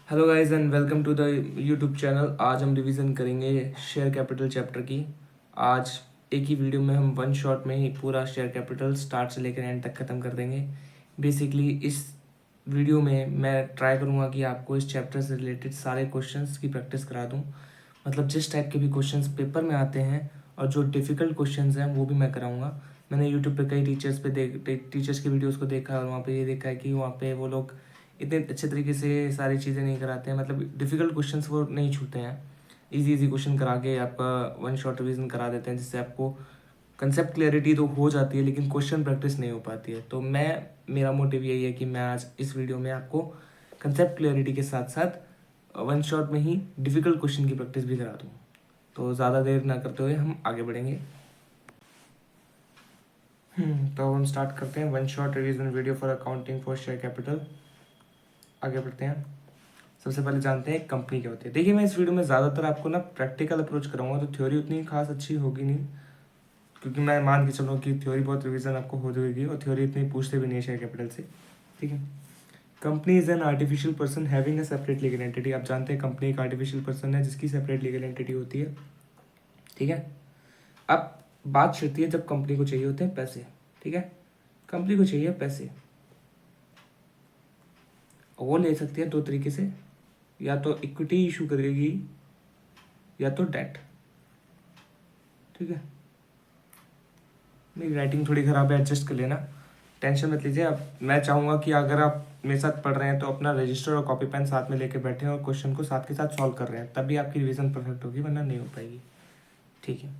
Hello guys and welcome to the YouTube channel. आज हम revision करेंगे शेयर कैपिटल चैप्टर की। आज एक ही वीडियो में हम वन शॉट में ही पूरा शेयर कैपिटल स्टार्ट से लेकर एंड तक ख़त्म कर देंगे। बेसिकली इस वीडियो में मैं ट्राई करूँगा कि आपको इस चैप्टर से रिलेटेड सारे क्वेश्चंस की प्रैक्टिस करा दूँ। मतलब जिस टाइप के भी क्वेश्चंस पेपर में आते हैं और जो डिफ़िकल्ट क्वेश्चंस हैं वो भी मैं कराऊँगा। मैंने यूट्यूब पे कई टीचर्स की वीडियोज़ को देखा और वहाँ पे ये देखा है कि वहाँ पे वो लोग इतने अच्छे तरीके से सारी चीज़ें नहीं कराते हैं। मतलब डिफ़िकल्ट क्वेश्चंस वो नहीं छूते हैं, इजी इजी क्वेश्चन करा के आपका वन शॉट रिवीजन करा देते हैं, जिससे आपको कंसेप्ट क्लैरिटी तो हो जाती है लेकिन क्वेश्चन प्रैक्टिस नहीं हो पाती है। तो मेरा मोटिव यही है कि मैं आज इस वीडियो में आपको कंसेप्ट क्लैरिटी के साथ साथ वन शॉट में ही डिफ़िकल्ट क्वेश्चन की प्रैक्टिस भी करा दूँ। तो ज़्यादा देर ना करते हुए हम आगे बढ़ेंगे। तो हम स्टार्ट करते हैं one shot revision video for accounting for share capital. आगे बढ़ते हैं। सबसे पहले जानते हैं कंपनी क्या होती है। देखिए, मैं इस वीडियो में ज़्यादातर आपको ना प्रैक्टिकल अप्रोच कराऊंगा, तो थ्योरी उतनी खास अच्छी होगी नहीं, क्योंकि मैं मान के चलूँ कि थ्योरी बहुत रिवीजन आपको हो जाएगी और थ्योरी इतनी पूछते भी नहीं है शेयर कैपिटल से। ठीक है। Company is an artificial person having a separate legal entity. आप जानते हैं कंपनी एक आर्टिफिशियल पर्सन है जिसकी सेपरेट लीगल एंटिटी होती है। ठीक है। अब बात छिड़ती है जब कंपनी को चाहिए होते हैं पैसे। ठीक है। कंपनी को चाहिए पैसे, वो ले सकती है दो तरीके से, या तो इक्विटी इशू करेगी या तो डेट। ठीक है। मेरी राइटिंग थोड़ी ख़राब है, एडजस्ट कर लेना, टेंशन मत लीजिए। अब मैं चाहूँगा कि अगर आप मेरे साथ पढ़ रहे हैं तो अपना रजिस्टर और कॉपी पेन साथ में लेके बैठे और क्वेश्चन को साथ के साथ सॉल्व कर रहे हैं, तभी आपकी रिवीजन परफेक्ट होगी, वरना नहीं हो पाएगी। ठीक है।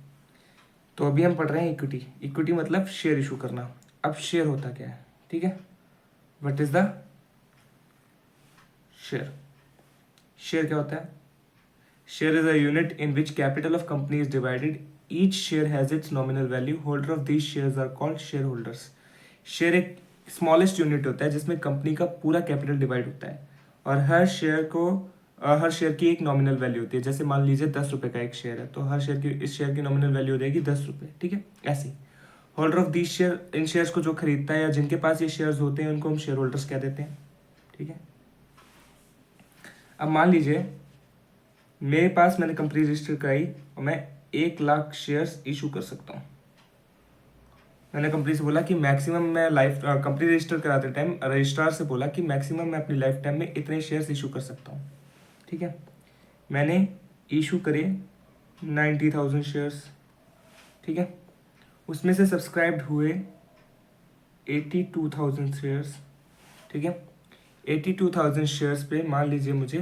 तो अभी हम पढ़ रहे हैं इक्विटी। इक्विटी मतलब शेयर इशू करना। अब शेयर होता क्या है? ठीक है। What is the share? Share क्या होता है? Share is a unit in which capital of company is divided. Each share has its nominal value. Holder of these shares are called shareholders. Share एक smallest unit होता है जिसमें company का पूरा capital divide होता है और हर शेयर की एक नॉमिनल वैल्यू होती है। जैसे मान लीजिए 10 रुपये का एक शेयर है, तो हर शेयर की इस शेयर की नॉमिनल वैल्यू हो जाएगी 10 रुपये। ठीक है। ऐसे holder of these share, in shares को जो खरीदता है या जिनके पास ये शेयर्स होते हैं उनको हम शेयर होल्डर्स कह देते हैं। ठीक है। अब मान लीजिए मेरे पास, मैंने कंपनी रजिस्टर कराई और मैं 1 लाख शेयर्स इशू कर सकता हूँ। मैंने कंपनी से बोला कि मैक्सिमम मैं कंपनी रजिस्टर कराते टाइम रजिस्ट्रार से बोला कि मैक्सिमम मैं अपनी लाइफ टाइम में इतने शेयर्स इशू कर सकता हूँ। ठीक है। मैंने इशू करे 90,000 शेयर्स। ठीक है। उसमें से सब्सक्राइब्ड हुए 82,000 शेयर्स। ठीक है। 82,000 शेयर्स पे मान लीजिए मुझे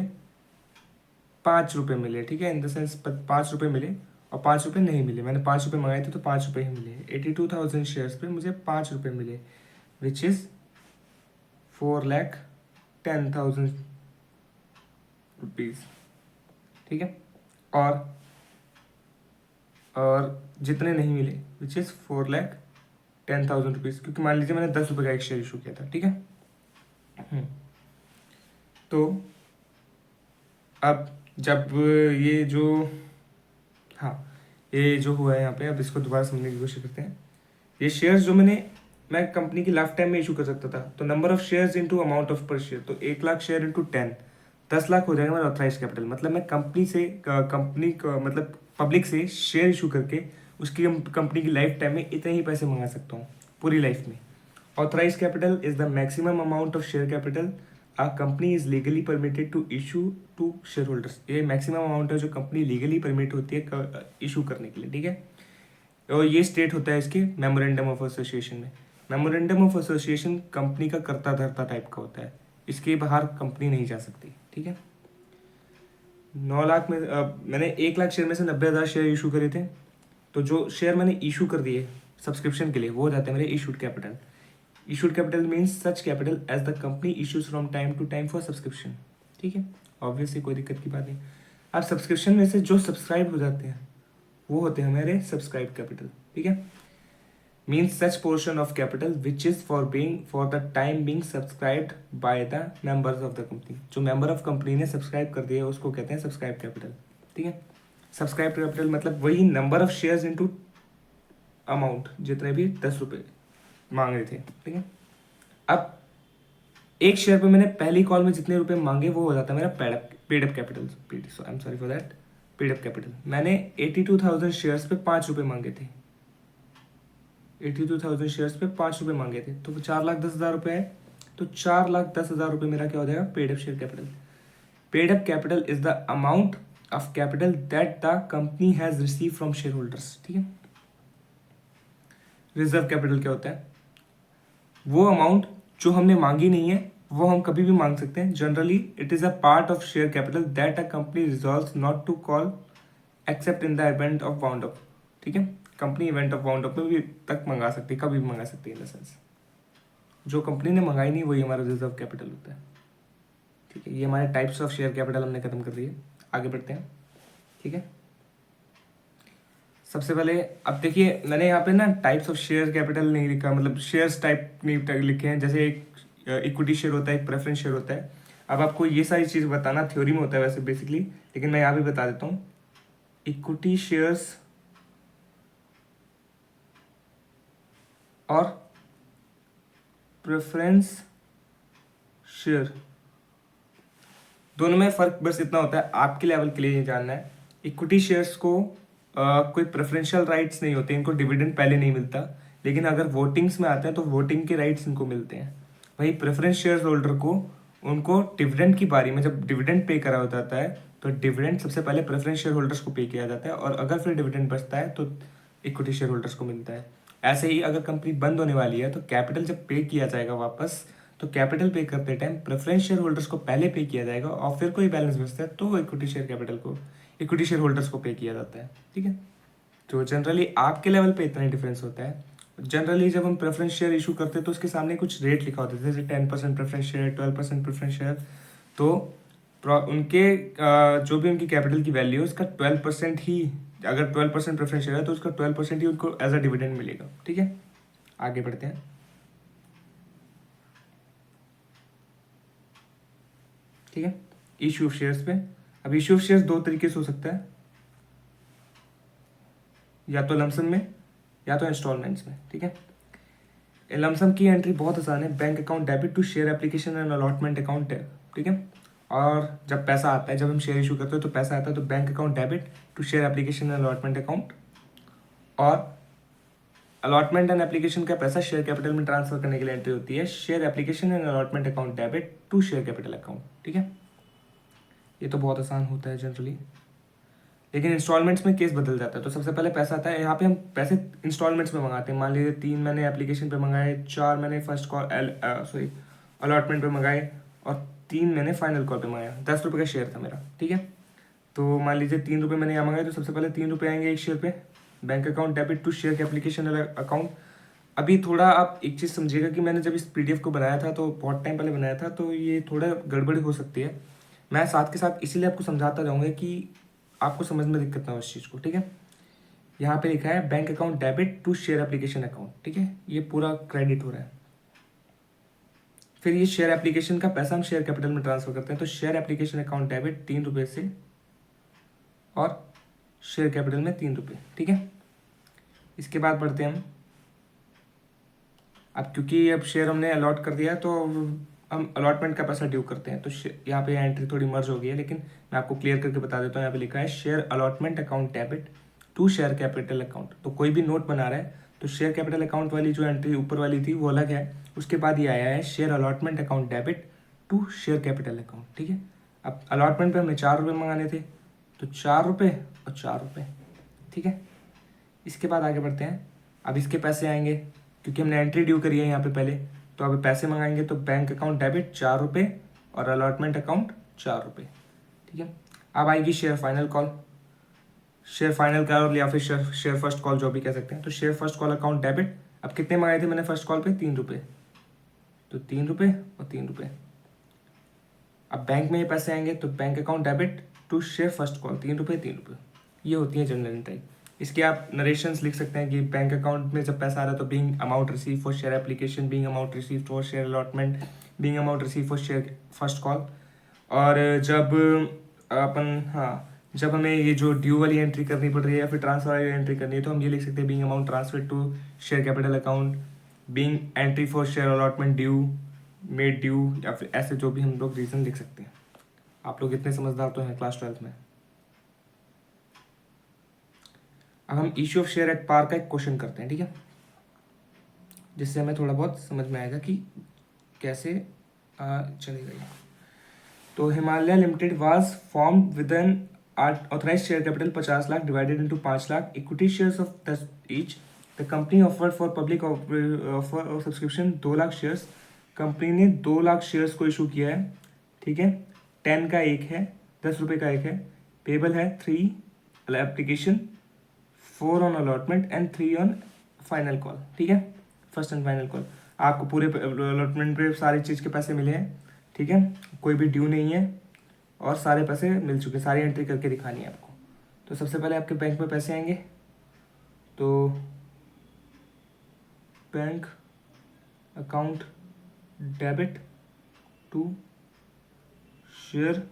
5 रुपये मिले। ठीक है। इन द सेंस 5 रुपये मिले और 5 रुपये नहीं मिले। मैंने 5 रुपये मंगाए थे तो 5 रुपये ही मिले। 82,000 शेयर्स पे मुझे 5 रुपये मिले, विच इज़ 4,10,000 रुपीज़। ठीक है। और जितने नहीं मिले विच इज़ 4,10,000 रुपीज़, क्योंकि मान लीजिए मैंने 10 रुपये का एक शेयर इशू किया था। ठीक है। तो अब जब ये जो हाँ ये जो हुआ है यहाँ पे, अब इसको दोबारा समझने की कोशिश करते हैं। ये शेयर्स जो मैं कंपनी की लाइफ टाइम में इशू कर सकता था, तो number of shares into amount of पर शेयर, तो 1 लाख शेयर इंटू 10, 10 लाख हो जाएगा मेरा ऑथराइज कैपिटल। मतलब मैं कंपनी का मतलब पब्लिक से शेयर इशू करके उसकी कंपनी की लाइफ टाइम में इतने ही पैसे मंगा सकता हूँ पूरी लाइफ में। Authorise capital is the maximum amount of share capital a company is legally permitted to issue to shareholders. ये मैक्सिमम अमाउंट है जो कंपनी लीगली परमिट होती है इशू करने के लिए। ठीक है। और ये स्टेट होता है इसके मेमोरेंडम ऑफ एसोसिएशन में। मेमोरेंडम ऑफ एसोसिएशन कंपनी का कर्ता धर्ता टाइप का होता है, इसके बाहर कंपनी नहीं जा सकती। ठीक है। 9 लाख में मैंने 1 लाख शेयर में से 90,000 शेयर इशू करे थे, तो जो शेयर मैंने इशू कर दिए सब्सक्रिप्शन के लिए वो हो जाते हैं मेरे issued capital. Issued capital means such capital as the company issues from time to time for subscription. ठीक है। ऑब्वियसली कोई दिक्कत की बात नहीं। अब सब्सक्रिप्शन में से जो सब्सक्राइब हो जाते हैं वो होते हैं हमारे सब्सक्राइब कैपिटल। ठीक है। Means such portion of capital which is for the time being subscribed by the members of the company. जो मेंबर ऑफ कंपनी ने सब्सक्राइब कर दिया है उसको कहते हैं सब्सक्राइब कैपिटल। ठीक है। सब्सक्राइब कैपिटल मतलब वही number of shares into amount, जितने भी 10 रुपये मांग रहे थे। ठीक है। अब एक शेयर पे मैंने पहली कॉल में जितने रुपए मांगे वो हो जाता है मेरा paid up capital. I am sorry for that, paid up capital. मैंने 82,000 शेयर्स पे 5 रुपये मांगे थे, 82,000 शेयर्स पे 5 रुपये मांगे थे, तो 4,10,000 रुपये है। तो 4,10,000 रुपये मेरा क्या हो जाएगा, paid up share capital. Paid up capital is the amount of capital that the company has receive from share holders. ठीक है। रिजर्व कैपिटल क्या होता है, वो अमाउंट जो हमने मांगी नहीं है वो हम कभी भी मांग सकते हैं। Generally it is a part of share capital that a company resolves not to call except in the event of wound up. ठीक है। Company event of wound up में भी तक मंगा सकती है, कभी भी मंगा सकती है। इन द सेंस जो कंपनी ने मंगाई नहीं वही हमारा रिजर्व कैपिटल होता है। ठीक है। ये हमारे टाइप्स ऑफ शेयर कैपिटल हमने खत्म कर दिए, आगे बढ़ते हैं। ठीक है। सबसे पहले अब देखिए मैंने यहाँ पे ना टाइप्स ऑफ शेयर कैपिटल नहीं लिखा, मतलब शेयर्स टाइप नहीं लिखे हैं। जैसे एक इक्विटी शेयर होता है, एक प्रेफरेंस शेयर होता है। अब आपको ये सारी चीज़ बताना थ्योरी में होता है वैसे बेसिकली, लेकिन मैं यहाँ भी बता देता हूँ। इक्विटी शेयर्स और प्रेफरेंस शेयर दोनों में फ़र्क बस इतना होता है, आपके लेवल के लिए ये जानना है। इक्विटी शेयर्स को कोई प्रेफरेंशियल राइट्स नहीं होते, इनको डिविडेंड पहले नहीं मिलता, लेकिन अगर वोटिंग्स में आते हैं तो वोटिंग के राइट्स इनको मिलते हैं। वही प्रेफरेंस शेयर होल्डर को उनको डिविडेंड की बारी में जब डिविडेंड पे करा जाता है तो डिविडेंड सबसे पहले प्रेफरेंस शेयर होल्डर्स को पे किया जाता है, और अगर फिर डिविडेंड बचता है तो इक्विटी शेयर होल्डर्स को मिलता है। ऐसे ही अगर कंपनी बंद होने वाली है तो कैपिटल जब पे किया जाएगा वापस, तो कैपिटल पे करते टाइम प्रेफरेंस शेयर होल्डर्स को पहले पे किया जाएगा, और फिर कोई बैलेंस बचता है तो इक्विटी शेयर कैपिटल को इक्विटी शेयर होल्डर्स को पे किया जाता है। ठीक है। तो जनरली आपके लेवल पे इतना ही डिफरेंस होता है। जनरली जब हम प्रेफरेंस शेयर इशू करते हैं तो उसके सामने कुछ रेट लिखा होता है, जैसे 10% प्रेफरेंस शेयर, 12% प्रेफरेंस शेयर। तो उनके जो भी उनकी कैपिटल की वैल्यू है उसका 12% ही, अगर 12% प्रेफरेंस शेयर है तो उसका 12% ही उनको एज अ डिविडेंड मिलेगा। ठीक है। आगे बढ़ते हैं। ठीक है। इशू ऑफ शेयर्स पे, अब इशू ऑफ शेयर्स दो तरीके से हो सकता है, या तो लमसम में या तो इंस्टॉलमेंट्स में। ठीक है। लमसम की एंट्री बहुत आसान है, bank account debit to share application and allotment account है। ठीक है। और जब पैसा आता है, जब हम शेयर इशू करते हैं तो पैसा आता है तो bank account debit to share application and allotment account, और अलॉटमेंट एंड एप्लीकेशन का पैसा शेयर कैपिटल में ट्रांसफर करने के लिए एंट्री होती है share application and allotment account debit to share capital account. ठीक है। ये तो बहुत आसान होता है जनरली, लेकिन इंस्टॉलमेंट्स में केस बदल जाता है। तो सबसे पहले पैसा आता है, यहाँ पे हम पैसे इंस्टॉलमेंट्स में मंगाते हैं। मान लीजिए 3 मैंने एप्लीकेशन पे मंगाए, 4 मैंने फर्स्ट कॉल अलॉटमेंट पे मंगाए, और 3 मैंने फाइनल कॉल पे मंगाया। 10 रुपये का शेयर था मेरा। ठीक है। तो मान लीजिए 3 रुपये मैंने यहाँ मंगाए, तो सबसे पहले 3 रुपये आएंगे एक शेयर पे, bank account debit to share के एप्लीकेशन अकाउंट। अभी थोड़ा आप एक चीज़ समझिएगा कि मैंने जब इस PDF को बनाया था तो बहुत टाइम पहले बनाया था, तो ये थोड़ा गड़बड़ी हो सकती है। मैं साथ के साथ इसीलिए आपको समझाता जाऊँगा कि आपको समझ में दिक्कत ना हो इस चीज़ को। ठीक है। यहाँ पे लिखा है bank account debit to share application account. ठीक है। ये पूरा क्रेडिट हो रहा है। फिर ये शेयर एप्लीकेशन का पैसा हम शेयर कैपिटल में ट्रांसफर करते हैं, तो शेयर एप्लीकेशन अकाउंट डेबिट 3 रुपये से, और शेयर कैपिटल में 3 रुपये। ठीक है। इसके बाद बढ़ते हैं हम, अब क्योंकि अब शेयर हमने अलॉट कर दिया है तो हम अलॉटमेंट का पैसा ड्यू करते हैं। तो यहाँ पे एंट्री थोड़ी मर्ज हो गई है, लेकिन मैं आपको क्लियर करके बता देता हूँ। यहाँ पे लिखा है share allotment account debit to share capital account. तो कोई भी नोट बना रहा है तो शेयर कैपिटल अकाउंट वाली जो एंट्री ऊपर वाली थी वो अलग है, उसके बाद ये आया है share allotment account debit to share capital account. ठीक है। अब अलॉटमेंट पे हमें 4 रुपये मंगाने थे, तो 4 रुपये और 4 रुपये। ठीक है। इसके बाद आगे बढ़ते हैं। अब इसके पैसे आएंगे, क्योंकि हमने एंट्री ड्यू करी है यहाँ पे पहले, तो अब पैसे मंगाएंगे तो बैंक अकाउंट डेबिट 4 रुपये और अलॉटमेंट अकाउंट 4 रुपये। ठीक है। अब आएगी share final call, share final call या फिर शेयर फर्स्ट कॉल जो भी कह सकते हैं। तो share first call account debit, अब कितने मंगाए थे मैंने फर्स्ट कॉल पे, 3 रुपये, तो 3 रुपये और 3 रुपये। अब बैंक में ये पैसे आएंगे तो bank account debit to share first call 3 रुपये 3 रुपये। ये होती है जनरल एंट्री। इसके आप नरेशंस लिख सकते हैं कि बैंक अकाउंट में जब पैसा आ रहा है तो being amount receive for share application, being amount receive for share allotment, being amount receive for share first call. और जब जब हमें ये जो ड्यू वाली एंट्री करनी पड़ रही है या फिर ट्रांसफर वाली एंट्री करनी है तो हम ये लिख सकते हैं being amount transfer to share capital account, being entry for share allotment due, made due या फिर ऐसे जो भी हम लोग रीज़न लिख सकते हैं। आप लोग इतने समझदार तो हैं क्लास 12th में। अब हम issue of share at par का एक क्वेश्चन करते हैं, ठीक है, जिससे हमें थोड़ा बहुत समझ में आएगा कि कैसे चलेगा ये। तो Himalaya limited was form with an authorise share capital 50 lakh divided into 5 lakh equity shares of 10 each. The company offered for public offer of subscription 2 lakh shares. Company ने 2 लाख शेयर्स को इशू किया है, ठीक है। 10 का एक है, 10 रुपये का एक है। पेबल है 3 application, 4 on allotment and 3 on final call, ठीक है, फर्स्ट एंड फाइनल कॉल। आपको पूरे अलॉटमेंट पे सारी चीज़ के पैसे मिले हैं, ठीक है, कोई भी ड्यू नहीं है और सारे पैसे मिल चुके, सारी एंट्री करके दिखानी है आपको। तो सबसे पहले आपके बैंक में पैसे आएंगे, तो bank account debit to share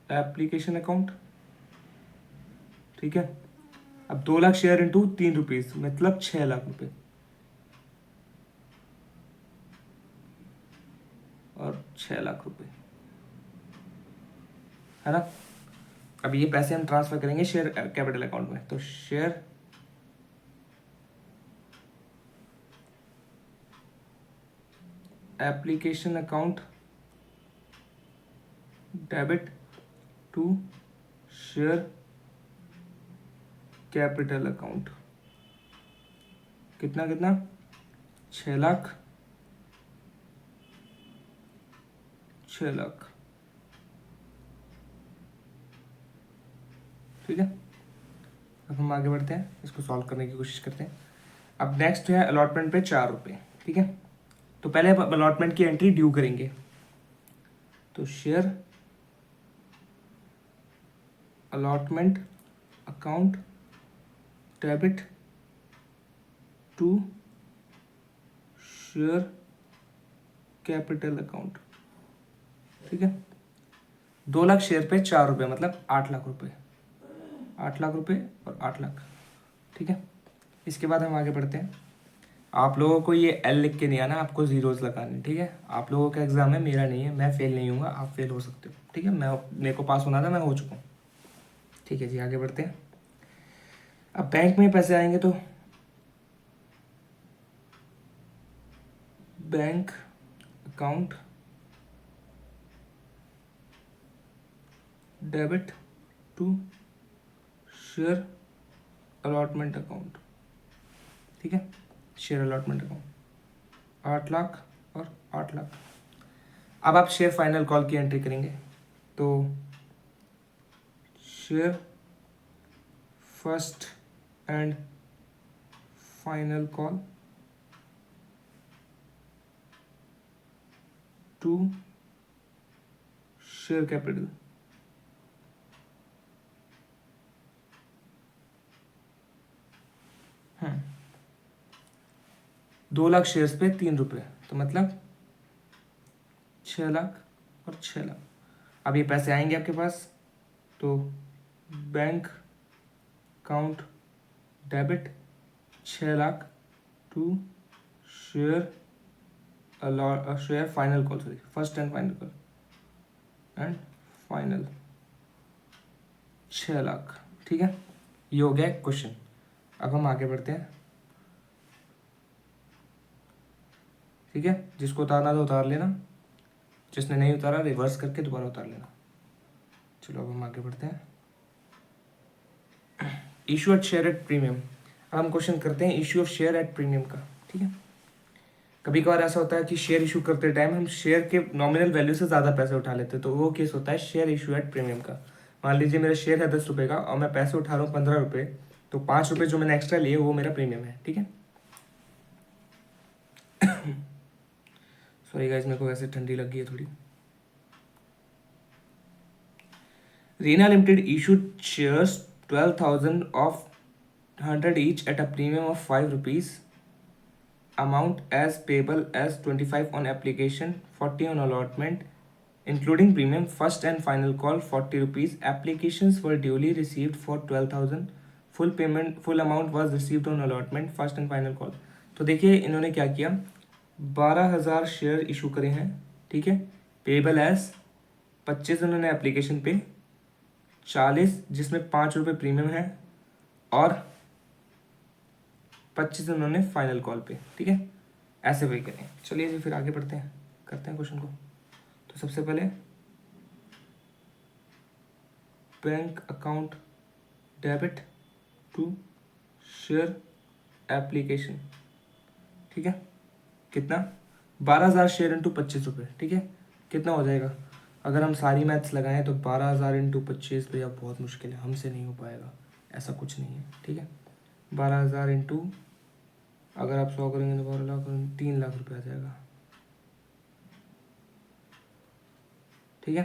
application account, ठीक है। अब 2 लाख शेयर इंटू 3 रुपीज मतलब 6 लाख रुपए और 6 लाख रुपए, है ना। अब ये पैसे हम ट्रांसफर करेंगे शेयर कैपिटल अकाउंट में। तो share application account debit to share capital account, कितना कितना 6 लाख, 6 लाख, ठीक है। अब हम आगे बढ़ते हैं, इसको सॉल्व करने की कोशिश करते हैं। अब नेक्स्ट है अलॉटमेंट पे 4 रुपये, ठीक है। तो पहले अब अलॉटमेंट की एंट्री ड्यू करेंगे। तो share allotment account debit to share capital account, ठीक है। 2 लाख शेयर पे 4 रुपये मतलब 8 लाख रुपए, 8 लाख रुपए और 8 लाख, ठीक है। इसके बाद हम आगे बढ़ते हैं। आप लोगों को ये एल लिख के नहीं आना, आपको जीरोज लगाने, ठीक है। आप लोगों का एग्जाम है, मेरा नहीं है, मैं फेल नहीं हूँगा, आप फेल हो सकते हो, ठीक है। मेरे को पास होना था, मैं हो चुका हूँ, ठीक है जी। आगे बढ़ते हैं। अब बैंक में पैसे आएंगे तो bank account debit to share allotment account, ठीक है, शेयर अलॉटमेंट अकाउंट 8 लाख और 8 लाख। अब आप शेयर फाइनल कॉल की एंट्री करेंगे। तो share first and final call to share capital, 2 lakh shares पे 3 रुपये तो मतलब 6 लाख और 6 लाख। अब ये पैसे आएंगे आपके पास, तो bank account debit 6 lakh to share share final call, sorry first and final call and final 6 lakh, ठीक है। ये हो गया क्वेश्चन। अब हम आगे बढ़ते हैं, ठीक है। जिसको उतारना तो उतार लेना, जिसने नहीं उतारा रिवर्स करके दोबारा उतार लेना। चलो अब हम आगे बढ़ते हैं। Issue at share at premium. अब हम क्वेश्चन करते हैं issue of share at premium का, ठीक है। कभी कभार ऐसा होता है कि शेयर इशू करते टाइम हम शेयर के नॉमिनल वैल्यू से ज़्यादा पैसे उठा लेते हैं, तो वो केस होता है शेयर इशू एट प्रीमियम का। मान लीजिए मेरा शेयर है 10 रुपये का और मैं पैसे उठा रहा हूँ 15 रुपये, तो 5 रुपये जो मैंने एक्स्ट्रा लिए वो मेरा प्रीमियम है, ठीक है। सॉरी गाइस, मेरे को वैसे ठंडी लग गई है थोड़ी। Reena limited issued shares 12,000 of 100 each at a premium of 5 rupees. Amount as payable as 25 on application, 40 on allotment, including premium. First and final call 40 rupees. Applications were duly received for 12,000. Full amount was received on allotment. First and final call. तो देखिए इन्होंने क्या किया, 12,000 share issue करे हैं, ठीक है। Payable as 25 उन्होंने एप्लीकेशन पे, 40 जिसमें 5 रुपये प्रीमियम है, और 25 उन्होंने फाइनल कॉल पे, ठीक है। ऐसे वही करें। चलिए जी फिर आगे बढ़ते हैं, करते हैं क्वेश्चन को। तो सबसे पहले bank account debit to share application, ठीक है। कितना? 12,000 शेयर इंटू 25 रुपये, ठीक है। कितना हो जाएगा? अगर हम सारी मैथ्स लगाएं तो 12,000 इंटू 25 भैया बहुत मुश्किल है, हमसे नहीं हो पाएगा, ऐसा कुछ नहीं है, ठीक है। 12,000 इंटू, अगर आप 100 करेंगे तो 12 लाख, 3 लाख रुपये आ जाएगा, ठीक है।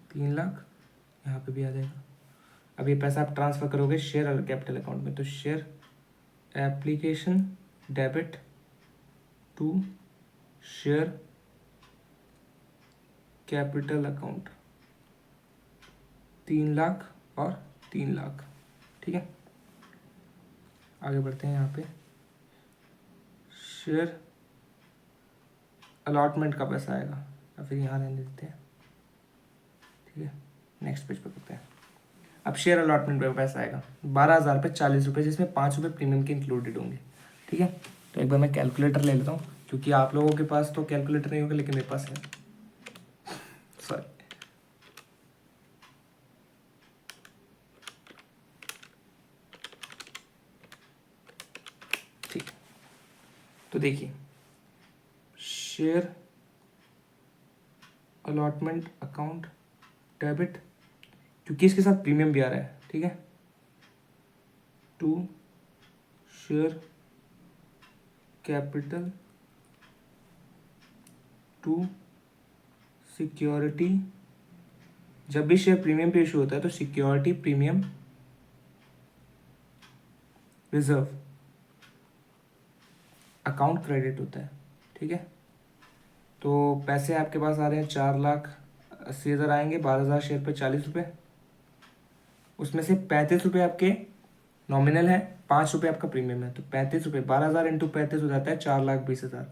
3 लाख यहाँ पे भी आ जाएगा। अब ये पैसा आप ट्रांसफ़र करोगे शेयर और कैपिटल अकाउंट में, तो share application debit to share capital account, 3 lakh और 3 लाख, ठीक है। आगे बढ़ते हैं। यहाँ पे शेयर अलॉटमेंट का पैसा आएगा, या फिर यहाँ रहने देते हैं, ठीक है। नेक्स्ट पेज पर करते हैं। अब शेयर अलॉटमेंट पे पैसा आएगा 12,000 पे 40 रुपये, जिसमें 5 रुपये प्रीमियम के इंक्लूडेड होंगे, ठीक है। तो एक बार मैं कैलकुलेटर ले लेता हूँ, क्योंकि आप लोगों के पास तो कैलकुलेटर नहीं होगा, लेकिन मेरे पास है। सॉरी, ठीक। तो देखिए, शेयर अलॉटमेंट अकाउंट डेबिट, क्योंकि इसके साथ प्रीमियम भी आ रहा है, ठीक है, to share capital to security. जब भी शेयर प्रीमियम पे इशू होता है तो security premium reserve account credit होता है, ठीक है। तो पैसे आपके पास आ रहे हैं 4,80,000 आएंगे, 12,000 शेयर पे 40 रुपये, उसमें से 35 रुपये आपके नॉमिनल है, 5 रुपये आपका प्रीमियम है, तो 35 रुपये 12,000 इंटू 35 हो जाता है 4,20,000।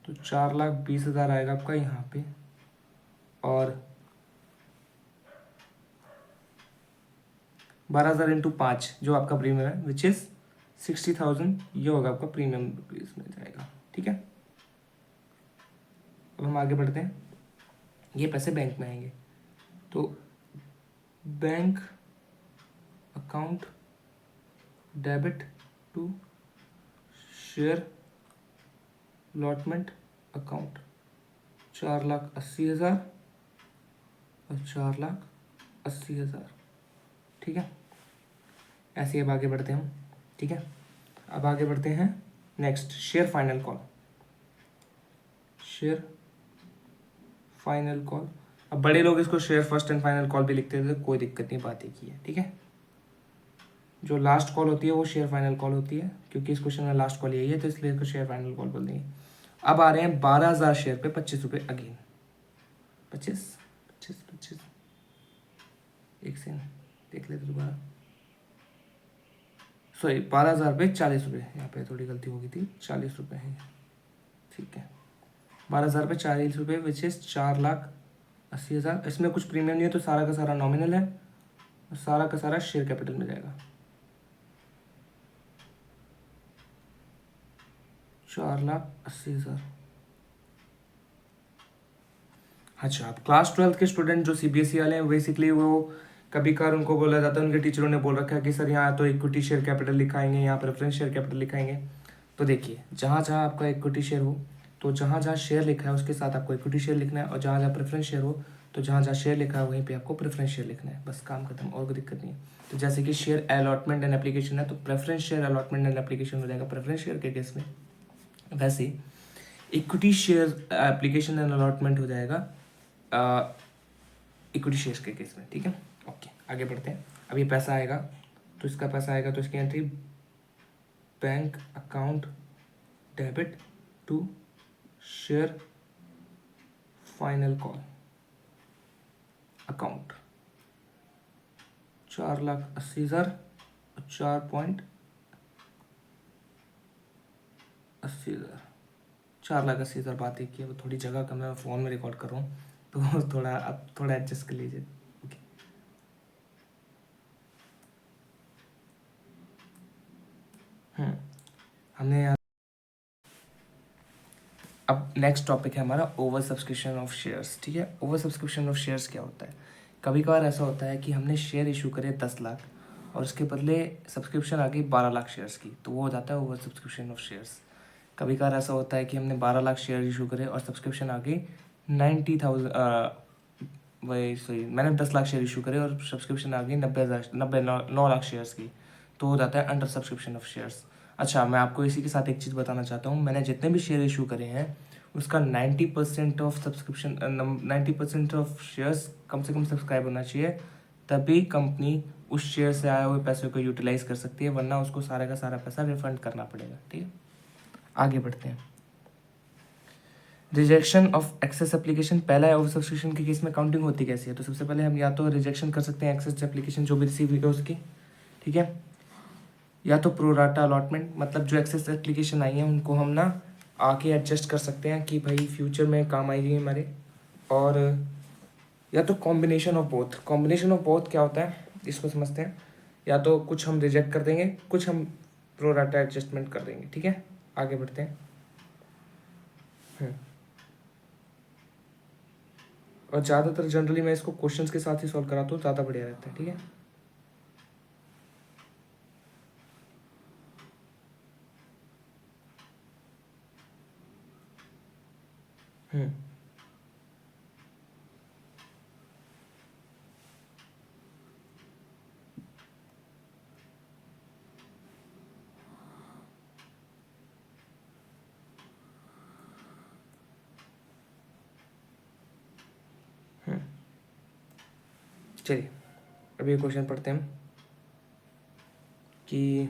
तो 4,20,000 आएगा आपका यहाँ पे, और 12,000 इंटू 5 जो आपका प्रीमियम है विच इज़ 60,000, ये होगा आपका प्रीमियम इसमें जाएगा, ठीक है। अब हम आगे बढ़ते हैं। ये पैसे बैंक में आएंगे, तो bank account debit to share allotment account, 4,80,000 और 4,80,000, ठीक है। ऐसे ही अब आगे बढ़ते हैं हम, ठीक है। अब आगे बढ़ते हैं next, share final call. Share final call, अब बड़े लोग इसको share first and final call भी लिखते थे, कोई दिक्कत नहीं, बात एक ही है, ठीक है। जो लास्ट कॉल होती है वो शेयर फाइनल कॉल होती है, क्योंकि इस क्वेश्चन में लास्ट कॉल यही है, तो इसलिए इसको शेयर फाइनल कॉल बोल देंगे। अब आ रहे हैं 12,000 शेयर पे 25 रुपये अगेन, 25 25 25, एक सेकंड देख लेते दोबारा, सॉरी 12,000 पे 40 रुपये, यहाँ पे थोड़ी गलती हो गई थी, 40 रुपये है, ठीक है। 12,000 पे 40 रुपये विच इज़ 4,80,000। इसमें कुछ प्रीमियम नहीं है, तो सारा का सारा नॉमिनल है, और सारा का सारा शेयर कैपिटल में जाएगा, 4,80,000। अच्छा, अब क्लास 12 के स्टूडेंट जो सीबीएसई वाले हैं, बेसिकली वो कभी कभार उनको बोला जाता है, उनके टीचरों ने बोल रखा है कि सर यहाँ तो इक्विटी शेयर कैपिटल लिखाएंगे, यहाँ प्रेफरेंस शेयर कैपिटल लिखाएंगे। तो देखिए, जहाँ जहाँ आपका इक्विटी शेयर हो, तो जहाँ जहाँ शेयर लिखा है उसके साथ आपको इक्विटी शेयर लिखना है, और जहाँ जहाँ प्रेफरेंस शेयर हो, तो जहाँ जहाँ शेयर लिखा है वहीं पे आपको प्रेफरेंस शेयर लिखना है, बस काम खत्म, और कोई दिक्कत नहीं है। तो जैसे कि शेयर अलॉटमेंट एंड एप्लीकेशन है, तो preference share allotment and application हो जाएगा प्रेफरेंस शेयर के केस में, वैसे equity share application and allotment हो जाएगा इक्विटी शेयर्स के केस में, ठीक है। ओके, आगे बढ़ते हैं। अब ये पैसा आएगा, तो इसका पैसा आएगा, तो इसकी entry bank account debit to share final call account, 4,80,000 और 4,80,000, 4,80,000 बात एक की है, वो थोड़ी जगह कम है, मैं फ़ोन में रिकॉर्ड कर रहा हूँ तो थोड़ा अब थोड़ा एडजस्ट कर लीजिए। ओके। हमने यहाँ अब नेक्स्ट टॉपिक है हमारा ओवर सब्सक्रिप्शन ऑफ शेयर्स। ठीक है, ओवर सब्सक्रिप्शन ऑफ शेयर्स क्या होता है? कभी कभार ऐसा होता है कि हमने शेयर इशू करे 10 लाख और उसके बदले सब्सक्रिप्शन आ गई 12 लाख शेयर्स की, तो वो हो जाता है ओवर सब्सक्रिप्शन ऑफ शेयर्स। कभी कभार ऐसा होता है कि हमने 12 लाख शेयर इशू करे और सब्सक्रिप्शन आ गई 90,000, वही सॉरी, मैंने 10 लाख शेयर इशू करे और सब्सक्रिप्शन आ गई 9 लाख शेयर्स की, तो हो जाता है अंडर सब्सक्रिप्शन ऑफ शेयर्स। अच्छा, मैं आपको इसी के साथ एक चीज़ बताना चाहता हूँ, मैंने जितने भी शेयर इशू करे हैं उसका 90% ऑफ सब्सक्रिप्शन 90% ऑफ शेयर्स कम से कम सब्सक्राइब होना चाहिए, तभी कंपनी उस शेयर से आए हुए पैसे को यूटिलाइज कर सकती है, वरना उसको सारा का सारा पैसा रिफंड करना पड़ेगा। ठीक है, आगे बढ़ते हैं। Rejection of excess application. पहला है ओवर सब्सक्रिप्शन के केस में काउंटिंग होती कैसी है? तो सबसे पहले हम या तो रिजेक्शन कर सकते हैं एक्सेस एप्लीकेशन जो भी रिसीव हुई है उसकी, ठीक है, या तो प्रोराटा अलॉटमेंट, मतलब जो एक्सेस एप्लीकेशन आई है उनको हम ना आके एडजस्ट कर सकते हैं कि भाई फ्यूचर में काम आएगी हमारे, और या तो combination of both. Combination of both क्या होता है इसको समझते हैं। या तो कुछ हम रिजेक्ट कर देंगे, कुछ हम प्रोराटा एडजस्टमेंट कर देंगे। ठीक है, आगे बढ़ते हैं। और ज़्यादातर जनरली मैं इसको क्वेश्चंस के साथ ही सॉल्व कराता हूँ, ज़्यादा बढ़िया रहता है। ठीक है, हम्म हम्म चलिए अभी क्वेश्चन पढ़ते हैं हम कि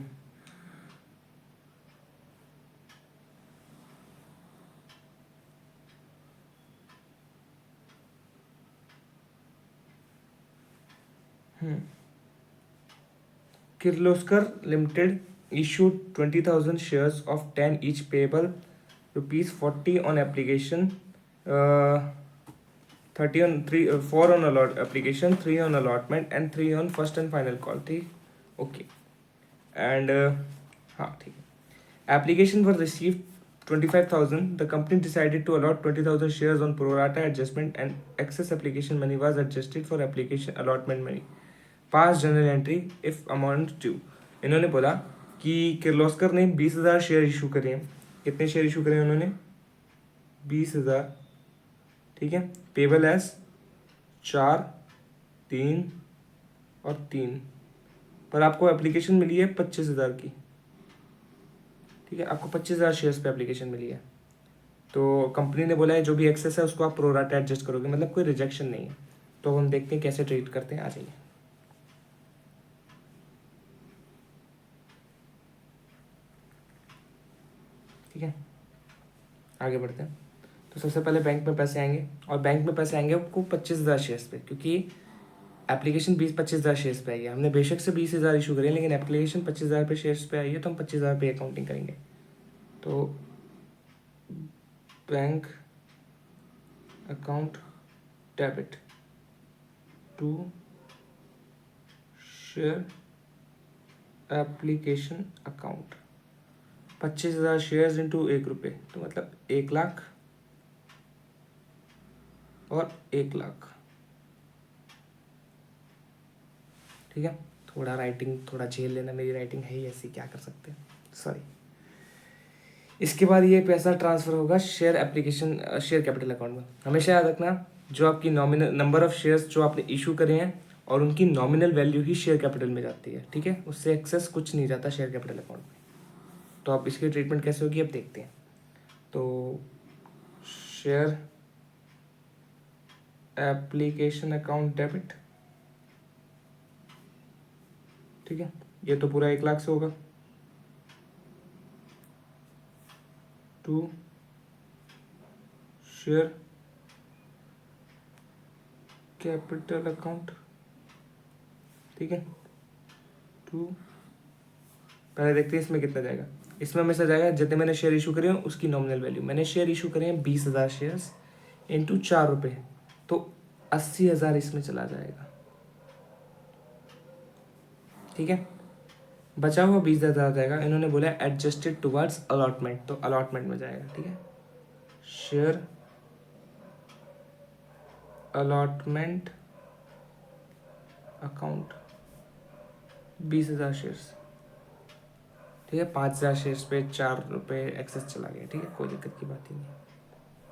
Kirloskar limited issued 20,000 shares of 10 each payable ₹40 on application, 30 on 3 4 on application, 3 on allotment and 3 on first and final call। ठीक, ओके, एंड हाँ ठीक है। Application were receive 25,000, the company decided to allot 20,000 shares on pro rata adjustment and excess application money was adjusted for application allotment money, pass journal entry if amount due. इन्होंने बोला कि किर्लोस्कर ने 20,000 share issue करे हैं। कितने शेयर इशू करे हैं उन्होंने? 20,000। ठीक है, पेबल एज 4, 3 और 3, पर आपको एप्लीकेशन मिली है 25,000 की। ठीक है, आपको 25,000 शेयर्स पे एप्लीकेशन मिली है, तो कंपनी ने बोला है जो भी एक्सेस है उसको आप प्रोराटा एडजस्ट करोगे, मतलब कोई रिजेक्शन नहीं है। तो हम देखते हैं कैसे ट्रीट करते हैं, आ जाइए। ठीक है, आगे बढ़ते हैं। तो सबसे पहले बैंक में पैसे आएंगे, और बैंक में पैसे आएंगे आपको 25,000 शेयर्स पे, क्योंकि एप्लीकेशन 25,000 शेयर्स पे आई है। हमने बेशक से 20,000 इशू करें, लेकिन एप्लीकेशन 25,000 पे शेयर्स पे आई है, तो हम 25,000 पे अकाउंटिंग करेंगे। तो bank account debit to share application account, 25,000 shares into ₹1, तो मतलब 1,00,000 और 1,00,000। ठीक है, थोड़ा राइटिंग थोड़ा झेल लेना, मेरी राइटिंग है ही ऐसी, क्या कर सकते हैं, सॉरी। इसके बाद ये पैसा ट्रांसफ़र होगा share application share capital account में। हमेशा याद रखना, जो आपकी नॉमिनल नंबर ऑफ़ शेयर्स जो आपने इशू करे हैं और उनकी नॉमिनल वैल्यू ही शेयर कैपिटल में जाती है। ठीक है, उससे एक्सेस कुछ नहीं जाता शेयर कैपिटल अकाउंट में। तो आप इसकी ट्रीटमेंट कैसे होगी अब देखते हैं। तो शेयर एप्लीकेशन अकाउंट डेबिट, ठीक है, ये तो पूरा 1,00,000 से होगा, टू शेयर कैपिटल अकाउंट। ठीक है, टू, पहले देखते हैं इसमें कितना जाएगा। इसमें मैसेज आएगा जितने मैंने शेयर इशू करे हैं उसकी नॉमिनल वैल्यू। मैंने शेयर इशू करे हैं 20,000 शेयर्स इंटू 4 रुपये, तो 80,000 इसमें चला जाएगा। ठीक है, बचा हुआ 20,000 जाएगा। इन्होंने बोला एडजस्टेड टुवर्ड्स अलॉटमेंट, तो अलॉटमेंट में जाएगा। ठीक है, शेयर अलॉटमेंट अकाउंट 20,000 शेयर्स। ठीक है, 5,000 शेयर्स पे 4 रुपये एक्सेस चला गया। ठीक है, कोई दिक्कत की बात ही नहीं।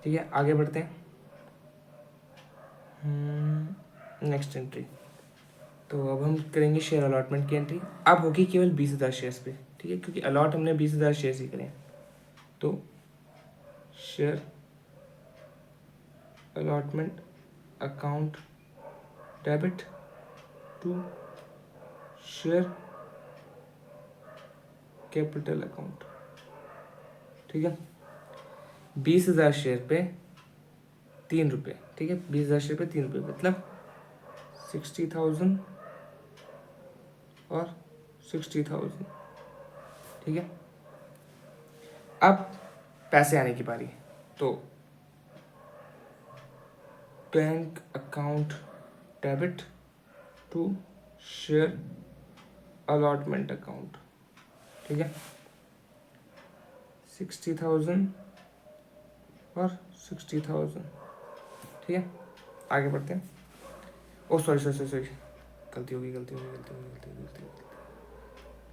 ठीक है, आगे बढ़ते हैं। नेक्स्ट एंट्री, तो अब हम करेंगे शेयर अलॉटमेंट की एंट्री। अब होगी केवल 20,000 शेयर्स पे। ठीक है, क्योंकि अलॉट हमने 20,000 शेयर्स ही करे हैं, तो share allotment account debit to share capital account. ठीक है, 20,000 शेयर पे 3 रुपये। ठीक है, 20,000 शेयर पे 3 रुपये मतलब 60,000 और 60,000। ठीक है, अब पैसे आने की बारी है, तो bank account debit to share allotment account. ठीक है, 60,000 और 60,000। ठीक है, आगे बढ़ते हैं। ओ सॉरी, गलती होगी।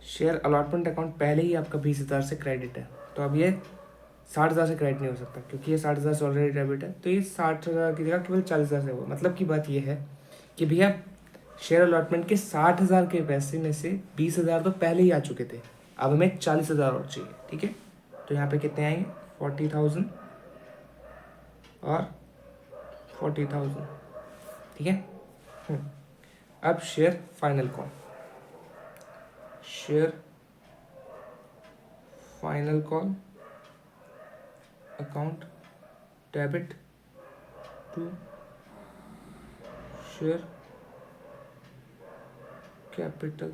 शेयर अलॉटमेंट अकाउंट पहले ही आपका 20,000 से क्रेडिट है, तो अब ये 60,000 से क्रेडिट नहीं हो सकता, क्योंकि ये 60,000 से ऑलरेडी डेबिट है। तो ये 60,000 की जगह केवल 40,000 से होगा। मतलब की बात ये है कि भैया शेयर अलॉटमेंट के 60,000 के पैसे में से 20,000 तो पहले ही आ चुके थे, अब हमें 40,000 और चाहिए। ठीक है, तो यहाँ पे कितने आएंगे, 40,000 और 40,000। ठीक है, अब share final call. Share final call account debit to share capital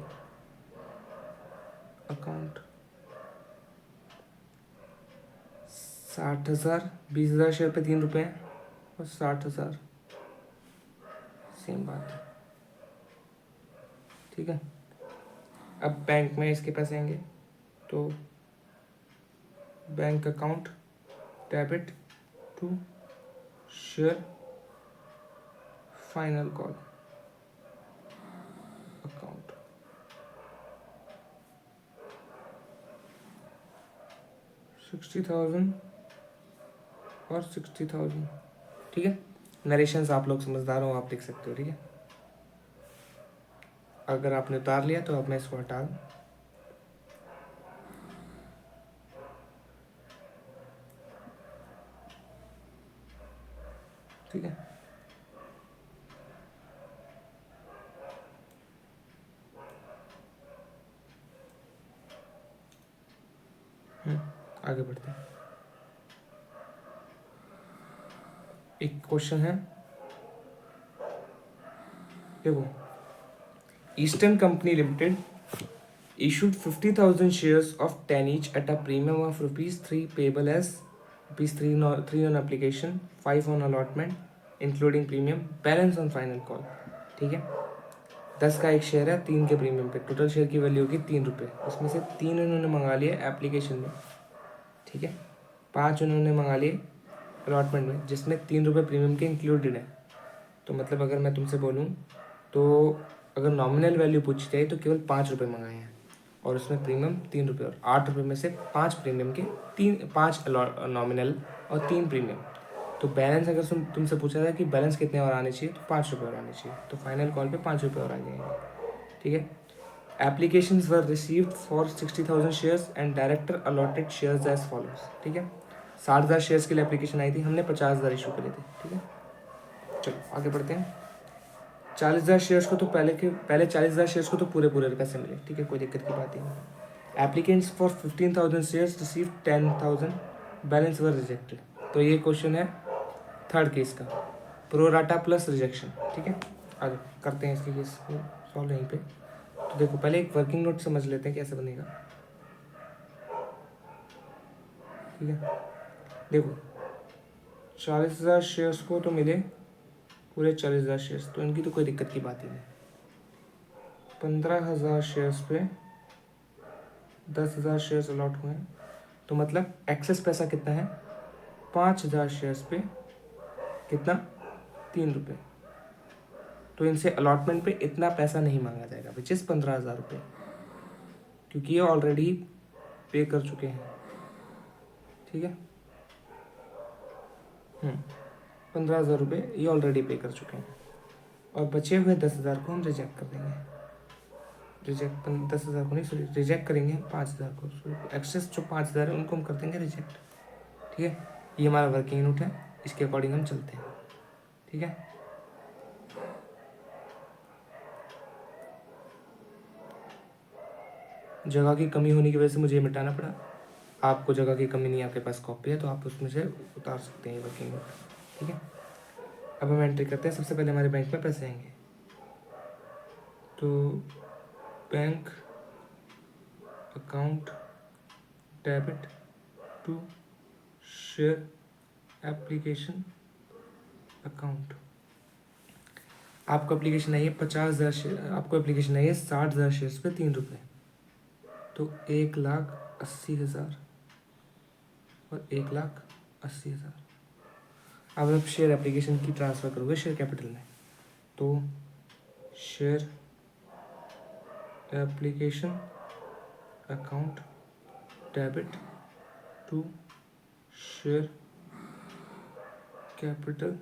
account. 60,000, 20,000 share पे 3 रुपये और 60,000 सेम बात है। ठीक है, अब बैंक में इसके पैसे आएंगे, तो bank account debit to share final call account. 60,000 और 60,000। ठीक है, नरेशंस आप लोग समझदार हो, आप लिख सकते हो। ठीक है, अगर आपने उतार लिया तो अब मैं इसको हटा दूँ। ठीक है, आगे बढ़ते हैं। एक क्वेश्चन है, देखो, eastern company limited issued 50,000 shares of 10 each at a premium of ₹3 payable as ₹3 on application, 5 on allotment, including premium, balance on final call। ठीक है, 10 का एक शेयर है 3 के प्रीमियम पे, टोटल शेयर की वैल्यू होगी 3 रुपये। उसमें से 3 उन्होंने मंगा लिए एप्लीकेशन में। ठीक है, 5 उन्होंने मंगा लिए अलॉटमेंट में, जिसमें 3 रुपये प्रीमियम के इंक्लूडेड है। तो मतलब अगर मैं तुमसे बोलूँ तो अगर नॉमिनल वैल्यू पूछी जाए तो केवल 5 रुपये मंगाए हैं, और उसमें प्रीमियम 3 रुपये, और 8 रुपये में से 5 प्रीमियम के 5 नॉमिनल और 3 प्रीमियम। तो बैलेंस अगर तुमसे पूछा जाए कि बैलेंस कितने और आने चाहिए, तो 5 रुपये और आने चाहिए। तो फाइनल कॉल पे 5 रुपये और आ जाएंगे। ठीक है, applications were received for 60,000 shares and director allotted shares as follows. ठीक है, 60,000 शेयर्स के लिए एप्लीकेशन आई थी, हमने 50,000 इशू करे थे। ठीक है, चलो आगे बढ़ते हैं। 40,000 शेयर्स को तो पहले 40,000 शेयर्स को तो पूरे पैसे मिले। ठीक है, कोई दिक्कत की बात ही नहीं। Applicants for 15,000 shares receive 10,000, balance were rejected. तो ये क्वेश्चन है थर्ड केस का, प्रोराटा प्लस रिजेक्शन। ठीक है, आगे करते हैं इसके केस को सॉल्व यहीं पे। तो देखो, पहले एक वर्किंग नोट समझ लेते हैं कैसे बनेगा। ठीक है, देखो 40,000 शेयर्स को तो मिले पूरे 40,000 शेयर्स, तो इनकी तो कोई दिक्कत की बात ही नहीं। 15,000 शेयर्स पे 10,000 शेयर्स अलॉट हुए हैं, तो मतलब एक्सेस पैसा कितना है, 5,000 शेयर्स पे कितना, 3 रुपये। तो इनसे अलॉटमेंट पे इतना पैसा नहीं मांगा जाएगा, विच इज़ 15,000 रुपये, क्योंकि ये ऑलरेडी पे कर चुके हैं। ठीक है, 15,000 रुपये ये ऑलरेडी पे कर चुके हैं, और बचे हुए 10,000 को हम रिजेक्ट कर देंगे। रिजेक्ट 10,000 को नहीं, सॉरी रिजेक्ट करेंगे 5,000 को। एक्सेस जो 5,000 है उनको हम कर देंगे रिजेक्ट। ठीक है, ये हमारा वर्किंग नोट है, इसके अकॉर्डिंग हम चलते हैं। ठीक है, जगह की कमी होने की वजह से मुझे ये मिटाना पड़ा। आपको जगह की कमी नहीं, आपके पास कॉपी है तो आप उसमें से उतार सकते हैं ये वर्किंग नोट। ठीक है, अब हम एंट्री करते हैं। सबसे पहले हमारे बैंक में पैसे आएंगे, तो bank account debit to share application account. आपको एप्लीकेशन आई है 50,000 शेयर, आपको एप्लीकेशन आई है 60,000 शेयर्स पे 3 रुपये, तो 1,80,000 और 1,80,000। अब आप शेयर एप्लीकेशन की ट्रांसफ़र करोगे शेयर कैपिटल में, तो share application account debit to share capital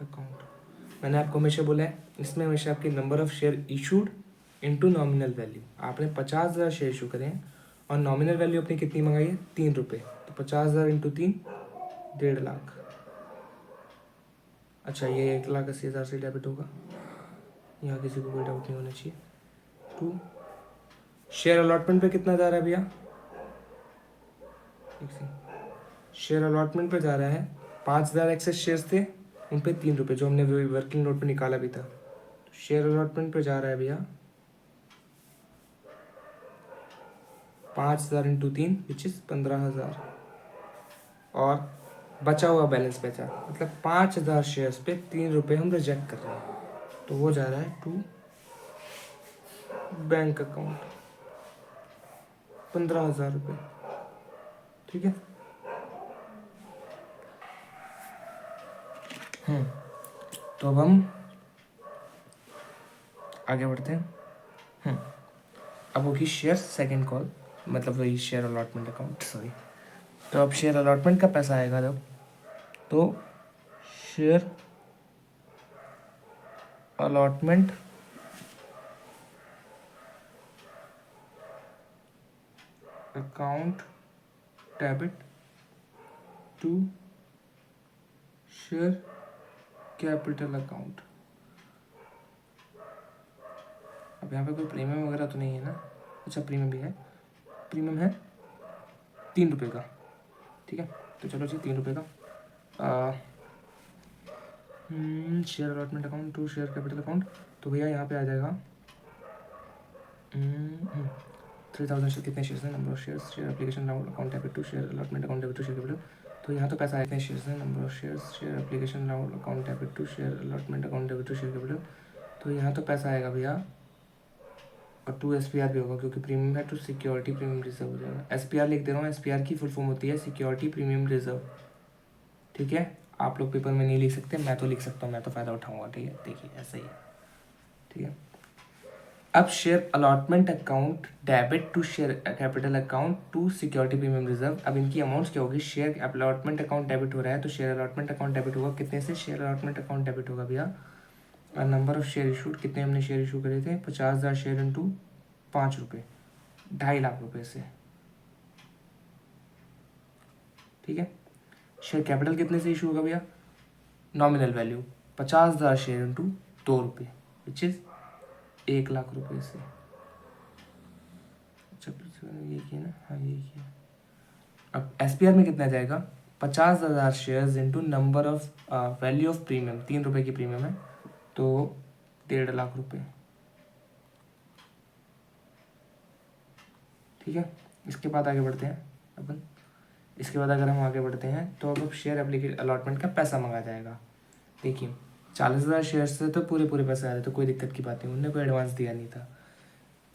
account. मैंने आपको हमेशा बोला है, इसमें हमेशा आपकी number of share issued into nominal value. आपने 50,000 शेयर इशू करे हैं और नॉमिनल वैल्यू अपनी कितनी मंगाई है, 3 रुपये, तो 50,000 इंटू 3 1,50,000। अच्छा, ये 1,80,000 से डेबिट होगा, यहाँ किसी को कोई डाउट नहीं होना चाहिए। टू शेयर अलॉटमेंट पे कितना जा रहा है भैया, शेयर अलॉटमेंट पे जा रहा है 5,000 एक्सेस शेयर्स थे, उन पे 3 रुपये, जो हमने वर्किंग नोट पे निकाला भी था। तो शेयर अलॉटमेंट पे जा रहा है भैया 5,000 इंटू 3 विच इज़ 15,000, और बचा हुआ बैलेंस बचा, मतलब 5,000 शेयर्स पे 3 रुपये हम रिजेक्ट कर रहे हैं, तो वो जा रहा है टू बैंक अकाउंट 15,000 रुपये। ठीक है, तो अब हम आगे बढ़ते हैं। अब होगी शेयर सेकंड कॉल, मतलब वही शेयर अलॉटमेंट अकाउंट, सॉरी। तो अब शेयर अलॉटमेंट का पैसा आएगा जब, तो share allotment account debit to share capital account. अब यहाँ पे कोई प्रीमियम वगैरह तो नहीं है ना, अच्छा प्रीमियम भी है, प्रीमियम है 3 रुपये का। ठीक है, तो चलो जी 3 रुपये का share allotment account to share capital account, तो भैया यहाँ पे आ जाएगा 3,000 शेयर, कितने शेयर्स हैं, number of shares, share application account debit to share allotment account debit to share capital. तो यहाँ तो पैसा आए, कितने शेयर्स हैं, number of shares, share application account debit to share allotment account debit to share capital. तो यहाँ तो पैसा आएगा भैया, और 2 SPR भी होगा, क्योंकि प्रीमियम है, टू सिक्योरिटी प्रीमियम रिजर्व हो जाएगा। SPR लिख दे रहा हूँ, SPR की फुल फॉर्म होती है सिक्योरिटी प्रीमियम रिजर्व। ठीक है, आप लोग पेपर में नहीं लिख सकते, मैं तो लिख सकता हूँ, मैं तो फ़ायदा उठाऊंगा। ठीक है, देखिए ऐसा ही है। ठीक है, अब share allotment account debit to share capital account to security premium reserve. अब इनकी अमाउंट्स क्या होगी, शेयर अलॉटमेंट अकाउंट डेबिट हो रहा है, तो शेयर अलॉटमेंट अकाउंट डेबिट होगा कितने से, शेयर अलॉटमेंट अकाउंट डेबिट होगा भैया, और नंबर ऑफ शेयर इशूड, कितने हमने शेयर इशू करे थे, 50,000 शेयर इंटू 5 रुपये, 2.5 लाख रुपये से। ठीक है, शेयर कैपिटल कितने से इशू होगा भैया, नॉमिनल वैल्यू 50,000 शेयर इंटू 2 रुपये, विच इज़ 1,00,000 रुपये से। अच्छा ये किया ना, हाँ ये किया। अब SPR में कितना जाएगा, 50,000 shares into number of value of premium, 3 रुपये की प्रीमियम है, तो 1.5 लाख रुपये। ठीक है, इसके बाद आगे बढ़ते हैं अपन। इसके बाद अगर हम आगे बढ़ते हैं तो अब शेयर एप्लीकेशन अलॉटमेंट का पैसा मांगा जाएगा। देखिए 40,000 शेयर से तो पूरे पूरे पैसे आ रहे, तो कोई दिक्कत की बात नहीं, उन्होंने कोई एडवांस दिया नहीं था।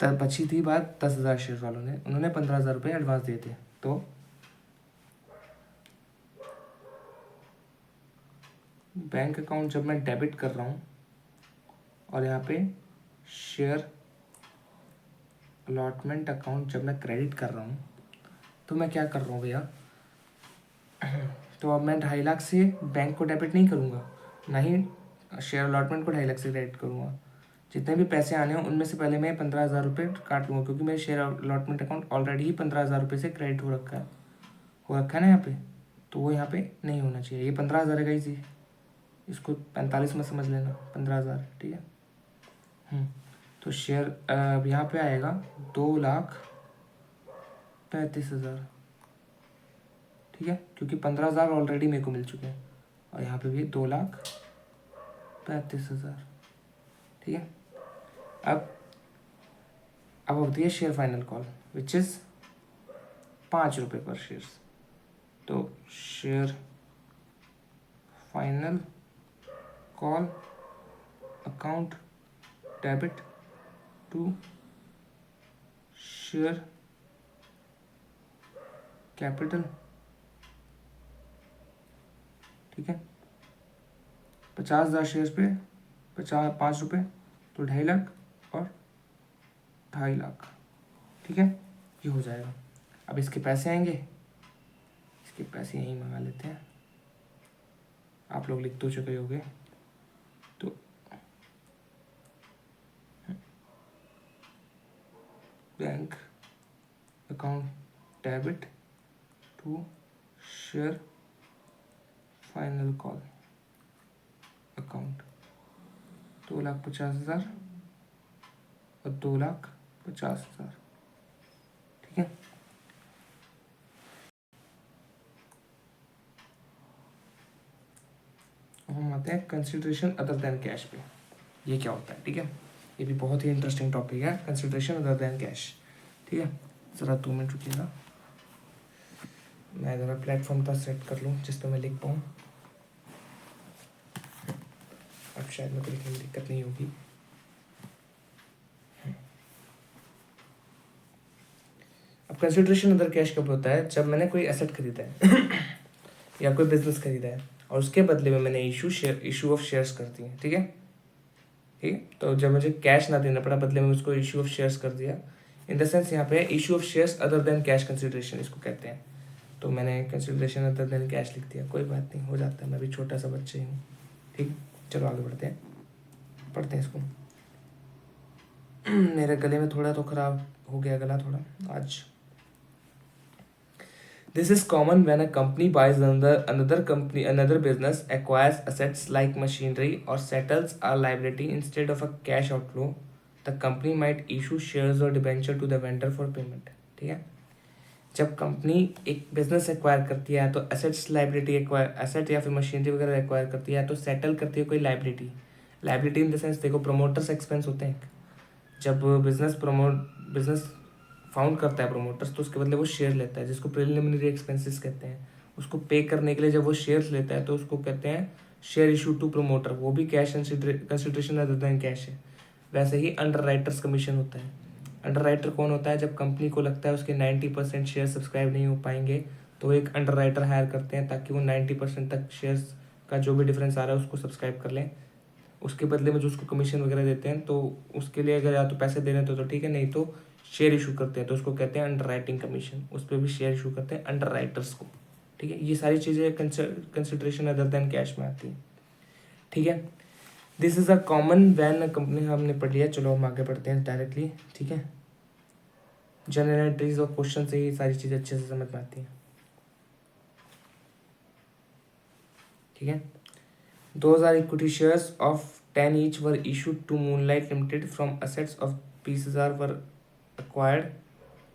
तब बची थी बात 10,000 शेयर वालों ने, उन्होंने 15,000 रुपये एडवांस दिए थे। तो बैंक अकाउंट जब मैं डेबिट कर रहा हूँ और यहाँ पे शेयर अलॉटमेंट अकाउंट जब मैं क्रेडिट कर रहा हूँ, तो मैं क्या कर रहा हूँ भैया, तो अब मैं 2.5 लाख से बैंक को डेबिट नहीं करूँगा, ना ही शेयर अलॉटमेंट को 2.5 लाख से क्रेडिट करूँगा। जितने भी पैसे आने हों उनमें से पहले मैं 15,000 रुपये काट लूँगा, क्योंकि मेरे शेयर अलॉटमेंट अकाउंट ऑलरेडी ही 15,000 रुपये से क्रेडिट हो रखा है ना यहाँ पे, तो वो यहाँ पे नहीं होना चाहिए। ये 15,000 है जी, इसको 45 में समझ लेना, 15,000, ठीक है। तो शेयर अब यहाँ पे आएगा 2,35,000, ठीक है, क्योंकि 15,000 ऑलरेडी मेरे को मिल चुके हैं, और यहाँ पे भी 2,35,000, ठीक है। अब होती है share final call which is 5 रुपये पर शेयर। तो share final call account debit to share capital, ठीक है। 50,000 शेयर पे 5 रुपये, तो 2.5 लाख और 2.5 लाख, ठीक है, ये हो जाएगा। अब इसके पैसे आएंगे, इसके पैसे यहीं मंगा लेते हैं, आप लोग लिख तो चुके होंगे। तो bank account debit to share final call account 2,50,000 और 2,50,000, ठीक है। अब हम आते हैं कंसिडरेशन अदर देन कैश पे। ये क्या होता है, ठीक है, ये भी बहुत ही इंटरेस्टिंग टॉपिक है, कंसिडरेशन अदर देन कैश, ठीक है। ज़रा 2 मिनट रुकिएगा, मैं ज़रा प्लेटफॉर्म का सेट कर लूँ जिस पर मैं लिख पाऊँ, अब शायद मेरे को लिखने में दिक्कत नहीं होगी। अब कंसिडरेशन अदर कैश कब होता है, जब मैंने कोई एसेट खरीदा है या कोई बिजनेस खरीदा है और उसके बदले में मैंने इशू ऑफ शेयर्स कर दिए, ठीक है, ठीक है। तो जब मुझे कैश ना देना पड़ा, बदले में उसको इशू ऑफ शेयर्स कर दिया, इन द सेंस यहाँ पे issue of shares other than cash consideration इसको कहते हैं। तो मैंने कंसिडरेशन अदर देन कैश लिख दिया, कोई बात नहीं, हो जाता है, मैं भी छोटा सा बच्चा ही हूँ, ठीक। चलो आगे बढ़ते हैं, पढ़ते हैं इसको। मेरे गले में थोड़ा तो खराब हो गया गला थोड़ा आज। This is common when a company buys another business, acquires assets like machinery, or settles a liability instead of a cash outflow. The company might issue shares or debenture to the vendor for payment. ठीक है, जब company एक business acquire करती है तो asset या फिर machinery वगैरह एक्वायर करती है, तो सेटल करती है कोई लाइबिलिटी इन द सेंस, देखो प्रोमोटर्स एक्सपेंस होते हैं। जब बिजनेस फाउंड करता है प्रोमोटर्स, तो उसके बदले वो शेयर लेता है, जिसको प्रिलिमिनरी एक्सपेंसेस कहते हैं। उसको पे करने के लिए जब वो शेयर्स लेता है तो उसको कहते हैं शेयर इशू टू प्रोमोटर, वो भी cash consideration other than cash है। वैसे ही अंडर राइटर्स कमीशन होता है। अंडर राइटर कौन होता है, जब कंपनी को लगता है उसके 90% शेयर सब्सक्राइब नहीं हो पाएंगे, तो एक अंडर राइटर हायर करते हैं ताकि वो 90% तक शेयर्स का जो भी डिफरेंस आ रहा है उसको सब्सक्राइब कर लें। उसके बदले में जो उसको कमीशन वगैरह देते हैं, तो उसके लिए अगर या तो पैसे दे रहे हैं तो ठीक है, नहीं तो शेयर इशू करते हैं तो उसको कहते हैं अंडर राइटिंग कमीशन, उस पर भी शेयर इशू करते हैं अंडर राइटर्स को, ठीक है। ये सारी चीज़ें कंसिडरेशन अदर देन कैश में आती हैं, ठीक है। This is a common van company, हमने पढ़ लिया, चलो हम आगे बढ़ते हैं डायरेक्टली, ठीक है। जनरल एंट्रीज और क्वेश्चन से ये सारी चीज़ें अच्छे से समझ में आती हैं, ठीक है। 2,000 equity shares of 10 each were issued to Moonlight Limited from assets of 20,000 were acquired,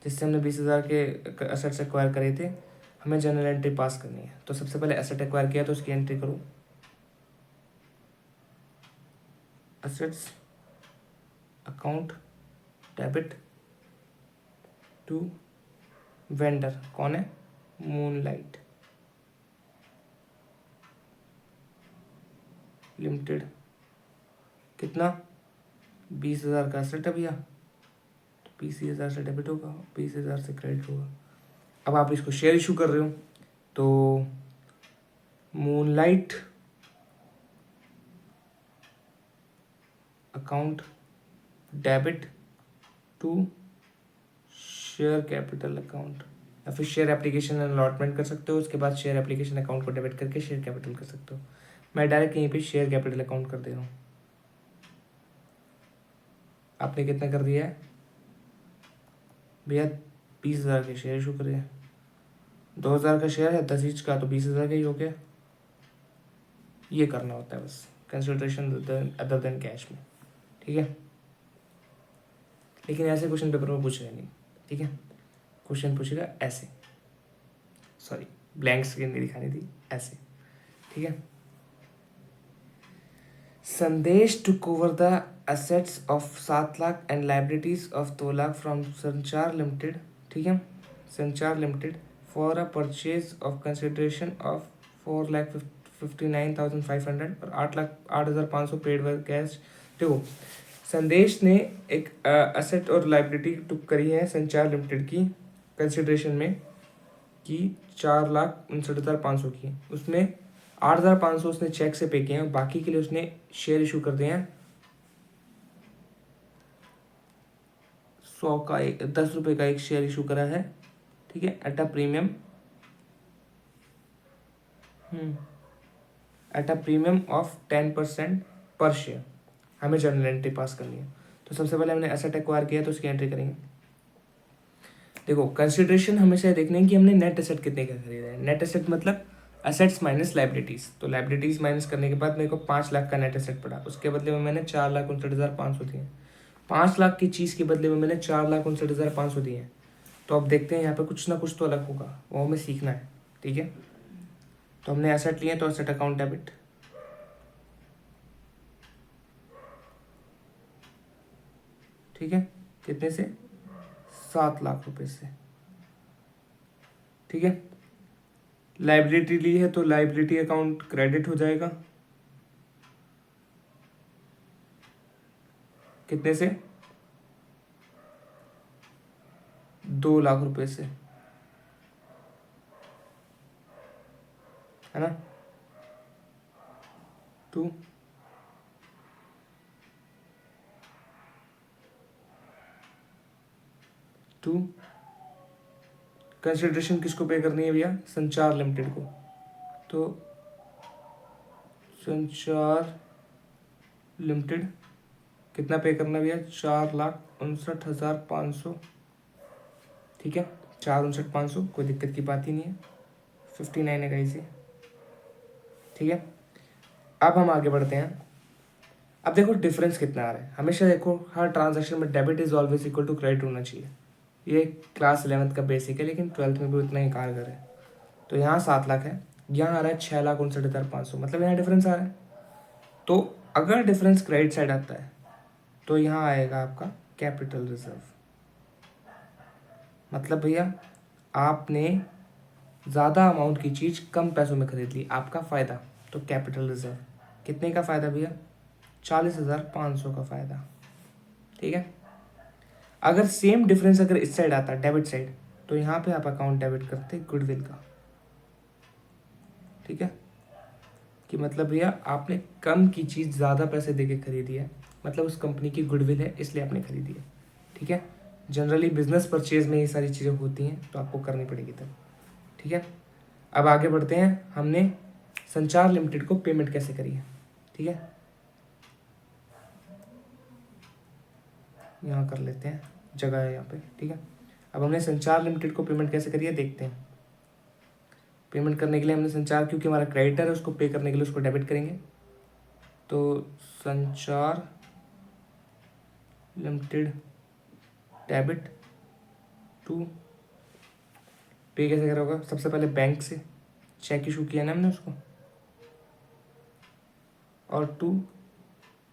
जिससे हमने 20,000 के असेट्स एक्वायर करे थे। हमें जनरल एंट्री पास करनी है, तो सबसे पहले एसेट एक्वायर किया तो उसकी एंट्री करो, assets account debit to vendor, कौन है मूनलाइट लिमिटेड, कितना 20,000 का एसेट है भैया, तो 20,000 से डेबिट होगा, 20,000 से क्रेडिट होगा। अब आप इसको शेयर इशू कर रहे हो, तो Moonlight account debit to share capital account, या फिर शेयर एप्लीकेशन अलॉटमेंट कर सकते हो, उसके बाद शेयर एप्लीकेशन अकाउंट को डेबिट करके शेयर कैपिटल कर सकते हो। मैं डायरेक्ट यहीं पे शेयर कैपिटल अकाउंट कर दे रहा हूँ। आपने कितना कर दिया है भैया, 20,000 के शेयर इशू करे, 2,000 का शेयर है 10 ईच का, तो 20,000 का ही हो गया। ये करना होता है बस, कंसिडरेशन अदर देन कैश में, ठीक है। लेकिन ऐसे क्वेश्चन पेपर में पूछेगा नहीं, ठीक है। क्वेश्चन पूछेगा ऐसे, सॉरी ब्लैंक स्क्रीन नहीं दिखानी थी, ऐसे, ठीक है। संदेश took over the assets of 7 lakh and liabilities of 2 lakh from संचार लिमिटेड, ठीक है, संचार limited for a purchase of consideration of 4,59,500 और 8,05,000 पेड बाय कैश। देखो, संदेश ने एक असेट और लाइबिलिटी टुक करी है संचार लिमिटेड की कंसिडरेशन में कि 4,59,500 की, उसमें 8,500 उसने चेक से पे किए हैं, बाकी के लिए उसने शेयर इशू कर दिए हैं 100 का, 10 रुपये का एक शेयर इशू करा है, ठीक है, at a premium, at a premium of 10% पर शेयर। हमें जर्नल एंट्री पास करनी है, तो सबसे पहले हमने एसेट एक्वायर किया तो उसकी एंट्री करेंगे। देखो, कंसिडरेशन हमेशा देखना है कि हमने नेट एसेट कितने का खरीदा है। नेट एसेट मतलब एसेट्स माइनस लाइबिलिटीज, तो लाइबिलिटीज माइनस करने के बाद मेरे को 5 लाख का नेट एसेट पड़ा, उसके बदले में मैंने 4,59,500 दिए। 5 लाख की चीज़ के बदले में मैंने 4,59,500 दिए हैं। तो अब देखते हैं यहाँ पे कुछ ना कुछ तो अलग होगा, वो हमें सीखना है, ठीक है। तो हमने एसेट लिए, तो एसेट अकाउंट डेबिट, ठीक है, कितने से 7 लाख रुपए से, ठीक है। लाइबिलिटी ली है तो लाइबिलिटी अकाउंट क्रेडिट हो जाएगा, कितने से 2 लाख रुपए से, है ना। टू टू कंसिडरेशन किसको पे करनी है भैया, संचार लिमिटेड को, तो संचार लिमिटेड कितना पे करना है भैया, 4,59,500, ठीक है, 4,59,500, कोई दिक्कत की बात ही नहीं है, 59 है कहीं से, ठीक है। अब हम आगे बढ़ते हैं। अब देखो डिफरेंस कितना आ रहा है, हमेशा देखो हर ट्रांजैक्शन में debit is always equal to credit होना चाहिए। ये क्लास 11th का बेसिक है, लेकिन 12th में भी उतना ही कारगर है। तो यहाँ 7 लाख है, यहाँ आ रहा है 6,59,500, मतलब यहाँ डिफरेंस आ रहा है। तो अगर डिफरेंस क्रेडिट साइड आता है तो यहाँ आएगा आपका कैपिटल रिजर्व। मतलब भैया आपने ज़्यादा अमाउंट की चीज़ कम पैसों में खरीद ली, आपका फ़ायदा, तो कैपिटल रिजर्व। कितने का फ़ायदा भैया, 40,500 का फ़ायदा, ठीक है। अगर सेम डिफरेंस अगर इस साइड आता डेबिट साइड, तो यहाँ पे आप अकाउंट डेबिट करते गुडविल का, ठीक है, कि मतलब भैया आपने कम की चीज़ ज़्यादा पैसे देके खरीदी है, मतलब उस कंपनी की गुडविल है इसलिए आपने खरीदी है, ठीक है। जनरली बिजनेस परचेज में ये सारी चीज़ें होती हैं, तो आपको करनी पड़ेगी तब, ठीक है। अब आगे बढ़ते हैं, हमने संचार लिमिटेड को पेमेंट कैसे करी है, ठीक है, यहाँ कर लेते हैं, जगह है यहाँ पे, ठीक है। अब हमने संचार लिमिटेड को पेमेंट कैसे करी है देखते हैं। पेमेंट करने के लिए हमने संचार, क्योंकि हमारा क्रेडिटर है, उसको पे करने के लिए उसको डेबिट करेंगे, तो संचार लिमिटेड डेबिट टू, पे कैसे करा होगा, सबसे पहले बैंक से चेक इशू किया ना हमने उसको, और to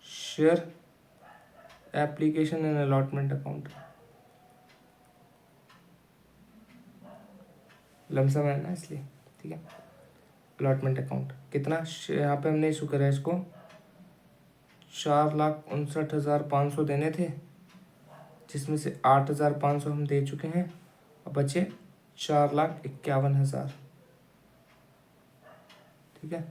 share application and allotment account, lump sum है ना इसलिए, ठीक है। अलॉटमेंट अकाउंट कितना यहाँ पे हमने इशू करा है इसको, 4,59,500 देने थे, जिसमें से 8,500 हम दे चुके हैं और बचे 4,51,000, ठीक है।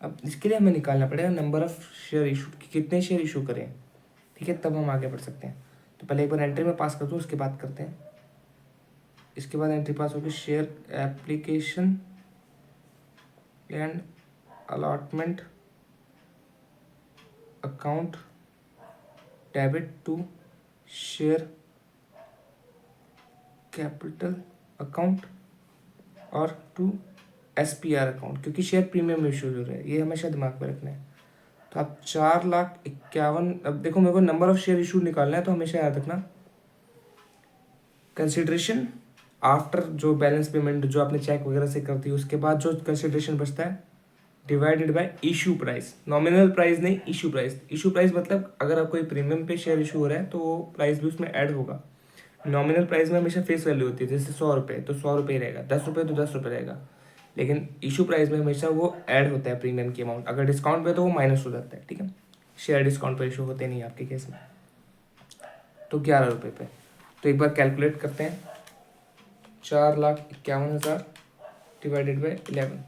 अब इसके लिए हमें निकालना पड़ेगा नंबर ऑफ शेयर इशू, कितने शेयर इशू करें, ठीक है, तब हम आगे बढ़ सकते हैं। तो पहले एक बार एंट्री में पास कर दूँ, उसके बाद करते हैं। इसके बाद एंट्री पास होगी, share application and allotment account debit to share capital account और टू SPR अकाउंट, क्योंकि शेयर प्रीमियम इशू हो रहा है, ये हमेशा दिमाग में रखना है। तो आप 4,51,000, अब देखो मेरे को नंबर ऑफ शेयर इशू निकालना है, तो हमेशा याद रखना कंसिडरेशन आफ्टर जो बैलेंस पेमेंट जो आपने चेक वगैरह से करती है, उसके बाद जो कंसिडरेशन बचता है divided by issue price, nominal price नहीं, इशू प्राइस। इशू प्राइस मतलब अगर आप कोई प्रीमियम पे शेयर इशू हो रहा है तो वो प्राइस भी उसमें ऐड होगा। नॉमिनल प्राइस में हमेशा फेस वैल्यू होती है, जैसे 100 रुपये तो 100 रुपये रहेगा, 10 रुपये तो 10 रुपये रहेगा, लेकिन इशू प्राइस में हमेशा वो ऐड होता है प्रीमियम की अमाउंट, अगर डिस्काउंट पे तो वो माइनस हो जाता है, ठीक है। शेयर डिस्काउंट पर इशू होते नहीं आपके केस में। तो 11 रुपये पे, तो एक बार कैलकुलेट करते हैं, 4,51,000 डिवाइडेड बाई 11,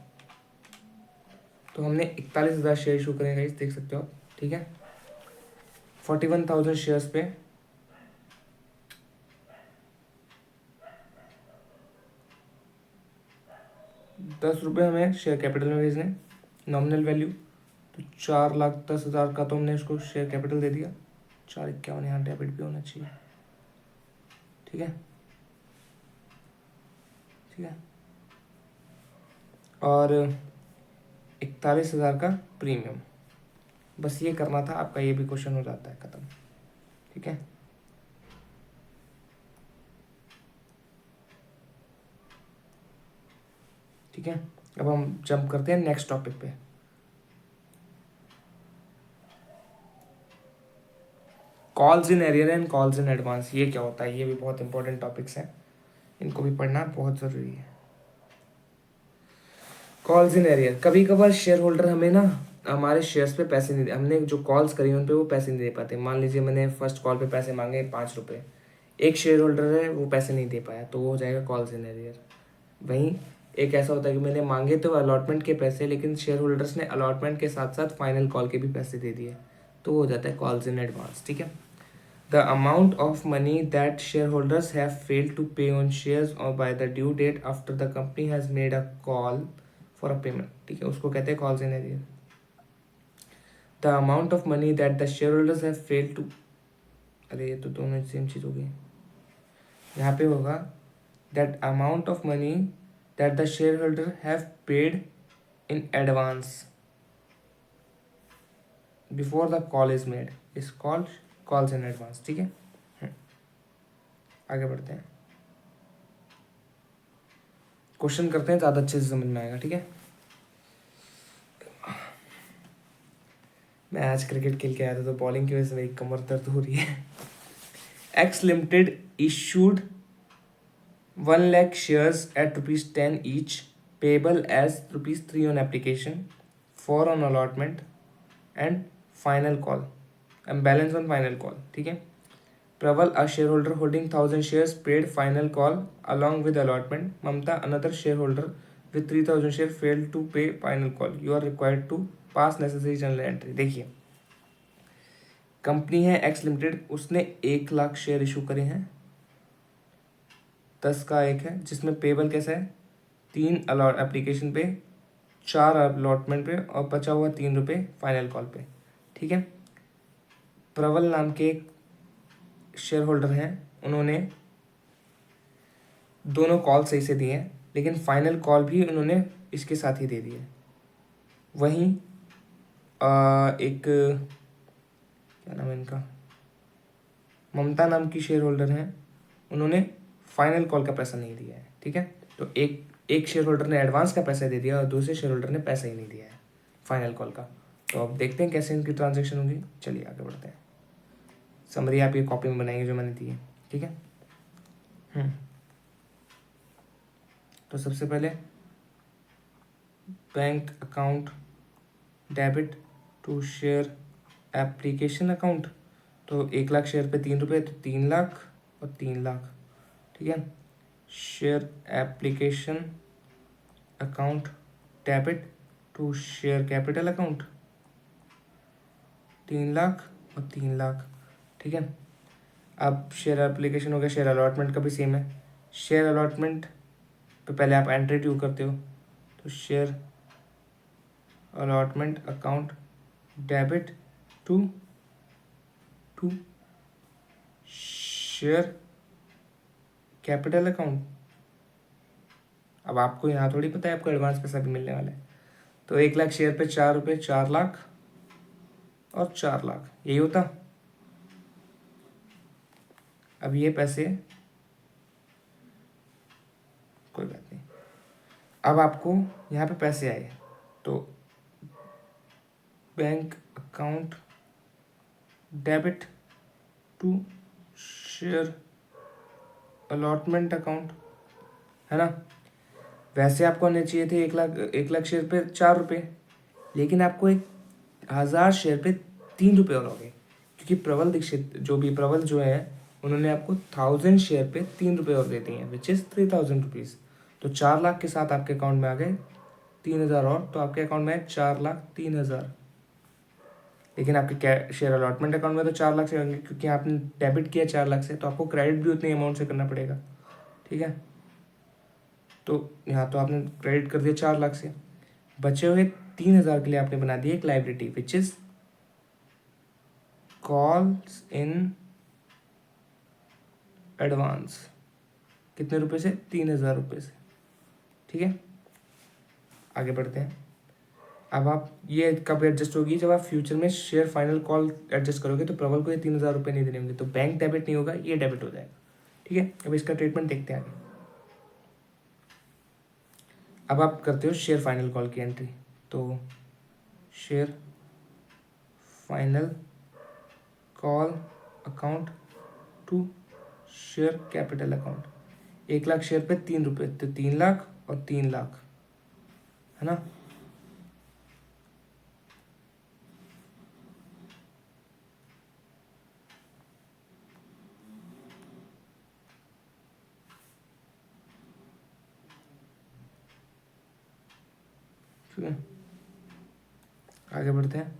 तो हमने 41,000 शेयर इशू करेंगे, इस देख सकते हो आप, ठीक है। 41,000 शेयर्स पे 10 रुपये हमें शेयर कैपिटल में भेजने, नॉमिनल वैल्यू, तो 4,10,000 का तो हमने इसको शेयर कैपिटल दे दिया, 4,51 यहाँ डेबिट भी होना चाहिए, ठीक है, ठीक है। और 41,000 का प्रीमियम, बस ये करना था, आपका ये भी क्वेश्चन हो जाता है खत्म, ठीक है। ठीक है, अब हम जंप करते हैं नेक्स्ट टॉपिक पे। Calls in arrear and calls in advance, ये क्या होता है, ये भी बहुत इंपॉर्टेंट टॉपिक्स हैं, इनको भी पढ़ना बहुत ज़रूरी है। कॉल्स इन एरियर, कभी कभार शेयर होल्डर हमें ना हमारे शेयर्स पे पैसे नहीं दे, हमने जो कॉल्स करी उन पे वो पैसे नहीं दे पाते। मान लीजिए मैंने फर्स्ट कॉल पे पैसे मांगे 5 रुपये, एक शेयर होल्डर है वो पैसे नहीं दे पाया, तो वो हो जाएगा कॉल्स इन एरियर। वहीं एक ऐसा होता है कि मैंने मांगे तो अलॉटमेंट के पैसे, लेकिन शेयर होल्डर्स ने अलॉटमेंट के साथ साथ फाइनल कॉल के भी पैसे दे दिए, तो वो हो जाता है कॉल्स इन एडवांस, ठीक है। The amount of money that shareholders have failed to pay on shares or by the due date after the company has made a call for a payment, ठीक है, उसको कहते हैं calls in arrear. The amount of money that the shareholders have failed to, अरे ये तो दोनों same चीज़ हो गई, यहाँ पे होगा that amount of money that the shareholder have paid in advance before the call is made is called calls in advance, ठीक है। आगे बढ़ते हैं, क्वेश्चन करते हैं, ज़्यादा अच्छे से समझ में आएगा, ठीक है। मैं आज क्रिकेट खेल के आया था, तो बॉलिंग की वजह से मेरी कमर दर्द हो रही है। X limited issued 1 lakh shares at ₹10 each, payable as ₹3 on application, 4 on allotment and final call, and balance on final call, ठीक है। Praval, a shareholder holding 1,000 shares, paid final call along with allotment. Mamta, another shareholder with 3,000 shares, failed to pay final call. You are required to pass necessary journal entry. देखिए, company है x limited, उसने 1,00,000 share issue करे हैं, 10 का एक है, जिसमें payable कैसा है, 3 अलॉट एप्लीकेशन पे, 4 अलॉटमेंट पे और बचा हुआ 3 रुपये फाइनल कॉल पे, ठीक है। प्रवल नाम के एक शेयर होल्डर हैं, उन्होंने दोनों कॉल सही से दिए हैं, लेकिन फाइनल कॉल भी उन्होंने इसके साथ ही दे दी है। वहीं एक क्या नाम है इनका, ममता नाम की शेयर होल्डर हैं, उन्होंने फाइनल कॉल का पैसा नहीं दिया है, ठीक है। तो एक शेयर होल्डर ने एडवांस का पैसा दे दिया और दूसरे शेयर होल्डर ने पैसा ही नहीं दिया है फाइनल कॉल का, तो अब देखते हैं कैसे इनकी ट्रांजेक्शन होगी। चलिए आगे बढ़ते हैं। समरी आप ये कॉपी में बनाएंगे जो मैंने दी है, ठीक है। तो सबसे पहले bank account debit to share application account, तो 1 लाख शेयर पे 3 रुपये, तो 3 लाख और 3 लाख, ठीक है। Share application account debit to share capital account, 3 lakh और 3 लाख, ठीक है। अब शेयर एप्लीकेशन हो गया, शेयर अलॉटमेंट का भी सेम है। शेयर अलॉटमेंट पे पहले आप एंट्री ड्यू करते हो, तो share allotment account debit to share capital account. अब आपको यहाँ थोड़ी पता है आपको एडवांस पैसा भी मिलने वाला है। तो 1 लाख शेयर पे 4 रुपये, 4 लाख और 4 लाख, यही होता। अब ये पैसे कोई बात नहीं। अब आपको यहाँ पे पैसे आए, तो bank account debit to share allotment account, है ना। वैसे आपको आने चाहिए थे 1 लाख शेयर पे 4 रुपये, लेकिन आपको 1,000 शेयर पे 3 रुपये और हो गए, क्योंकि प्रबल दीक्षित प्रबल जो है उन्होंने आपको 1,000 शेयर पे 3 रुपये और दे दिए हैं, विच इज़ 3,000 रुपीज़। तो 4 लाख के साथ आपके अकाउंट में आ गए 3,000 और, तो आपके अकाउंट में है 4,03,000। लेकिन आपके शेयर अलॉटमेंट अकाउंट में तो 4 लाख से होंगे, क्योंकि आपने डेबिट किया 4 लाख से, तो आपको क्रेडिट भी उतनी अमाउंट से करना पड़ेगा, ठीक है। तो यहाँ तो आपने क्रेडिट कर दिया 4 लाख से, बचे हुए 3,000 के लिए आपने बना दिया एक liability, which is calls in advance. कितने रुपए से? 3,000 रुपये से, ठीक है। आगे बढ़ते हैं। अब आप ये कब एडजस्ट होगी? जब आप फ्यूचर में शेयर फाइनल कॉल एडजस्ट करोगे, तो प्रबल को ये 3,000 रुपये नहीं देने होंगे, तो बैंक डेबिट नहीं होगा, ये डेबिट हो जाएगा, ठीक है। अब इसका ट्रीटमेंट देखते हैं आगे। अब आप करते हो शेयर फाइनल कॉल की एंट्री, तो share final call account to share capital account. 1 lakh share पे 3 रुपये, तो 3 लाख और 3 लाख, है ना। ठीक है, आगे बढ़ते हैं।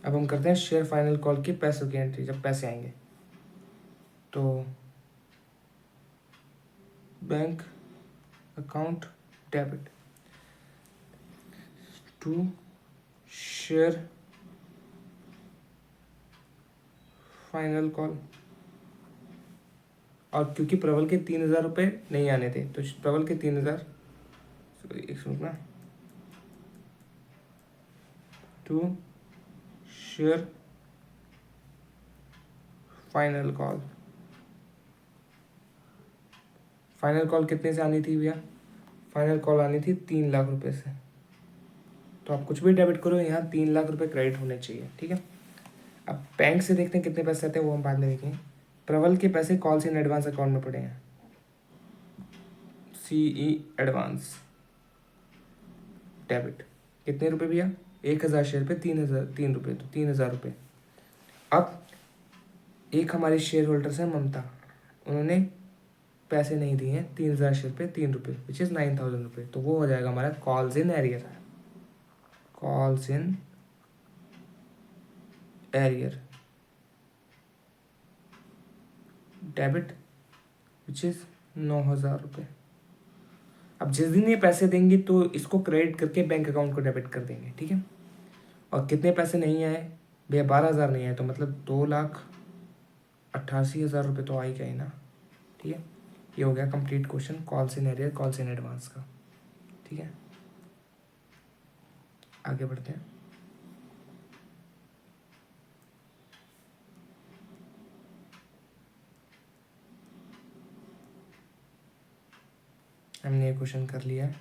अब हम करते हैं शेयर फाइनल कॉल की पैसों की एंट्री, जब पैसे आएंगे। तो bank account debit to share final call, और क्योंकि प्रबल के 3,000 रुपये नहीं आने थे, तो प्रबल के 3,000, एक मिनट ना, to share final call. Final call कितने से आनी थी भैया? फाइनल कॉल आनी थी 3 लाख रुपए से। तो आप कुछ भी डेबिट करो, यहाँ 3 लाख रुपए क्रेडिट होने चाहिए, ठीक है। अब बैंक से देखते हैं कितने पैसे आते हैं, वो हम बाद में देखेंगे। प्रबल के पैसे कॉल्स इन एडवांस अकाउंट में पड़े हैं, सीई एडवांस डेबिट। कितने रुपए भैया? 1,000 शेयर पे 3 रुपये, तो 3,000 रुपये। अब एक हमारे शेयर होल्डर्स हैं ममता, उन्होंने पैसे नहीं दिए हैं 3,000 शेयर पे 3 रुपये, विच इज़ 9,000 रुपये, तो वो हो जाएगा हमारा calls in arrear, calls in arrear debit, which is 9,000 रुपये। अब जिस दिन ये पैसे देंगे तो इसको क्रेडिट करके बैंक अकाउंट को डेबिट कर देंगे, ठीक है। और कितने पैसे नहीं आए भैया? 12,000 नहीं आए, तो मतलब 2,88,000 रुपये तो आ ही गए ना, ठीक है। ये हो गया complete question calls in arrear calls in advance का, ठीक है। आगे बढ़ते हैं। हमने ये क्वेश्चन कर लिया है।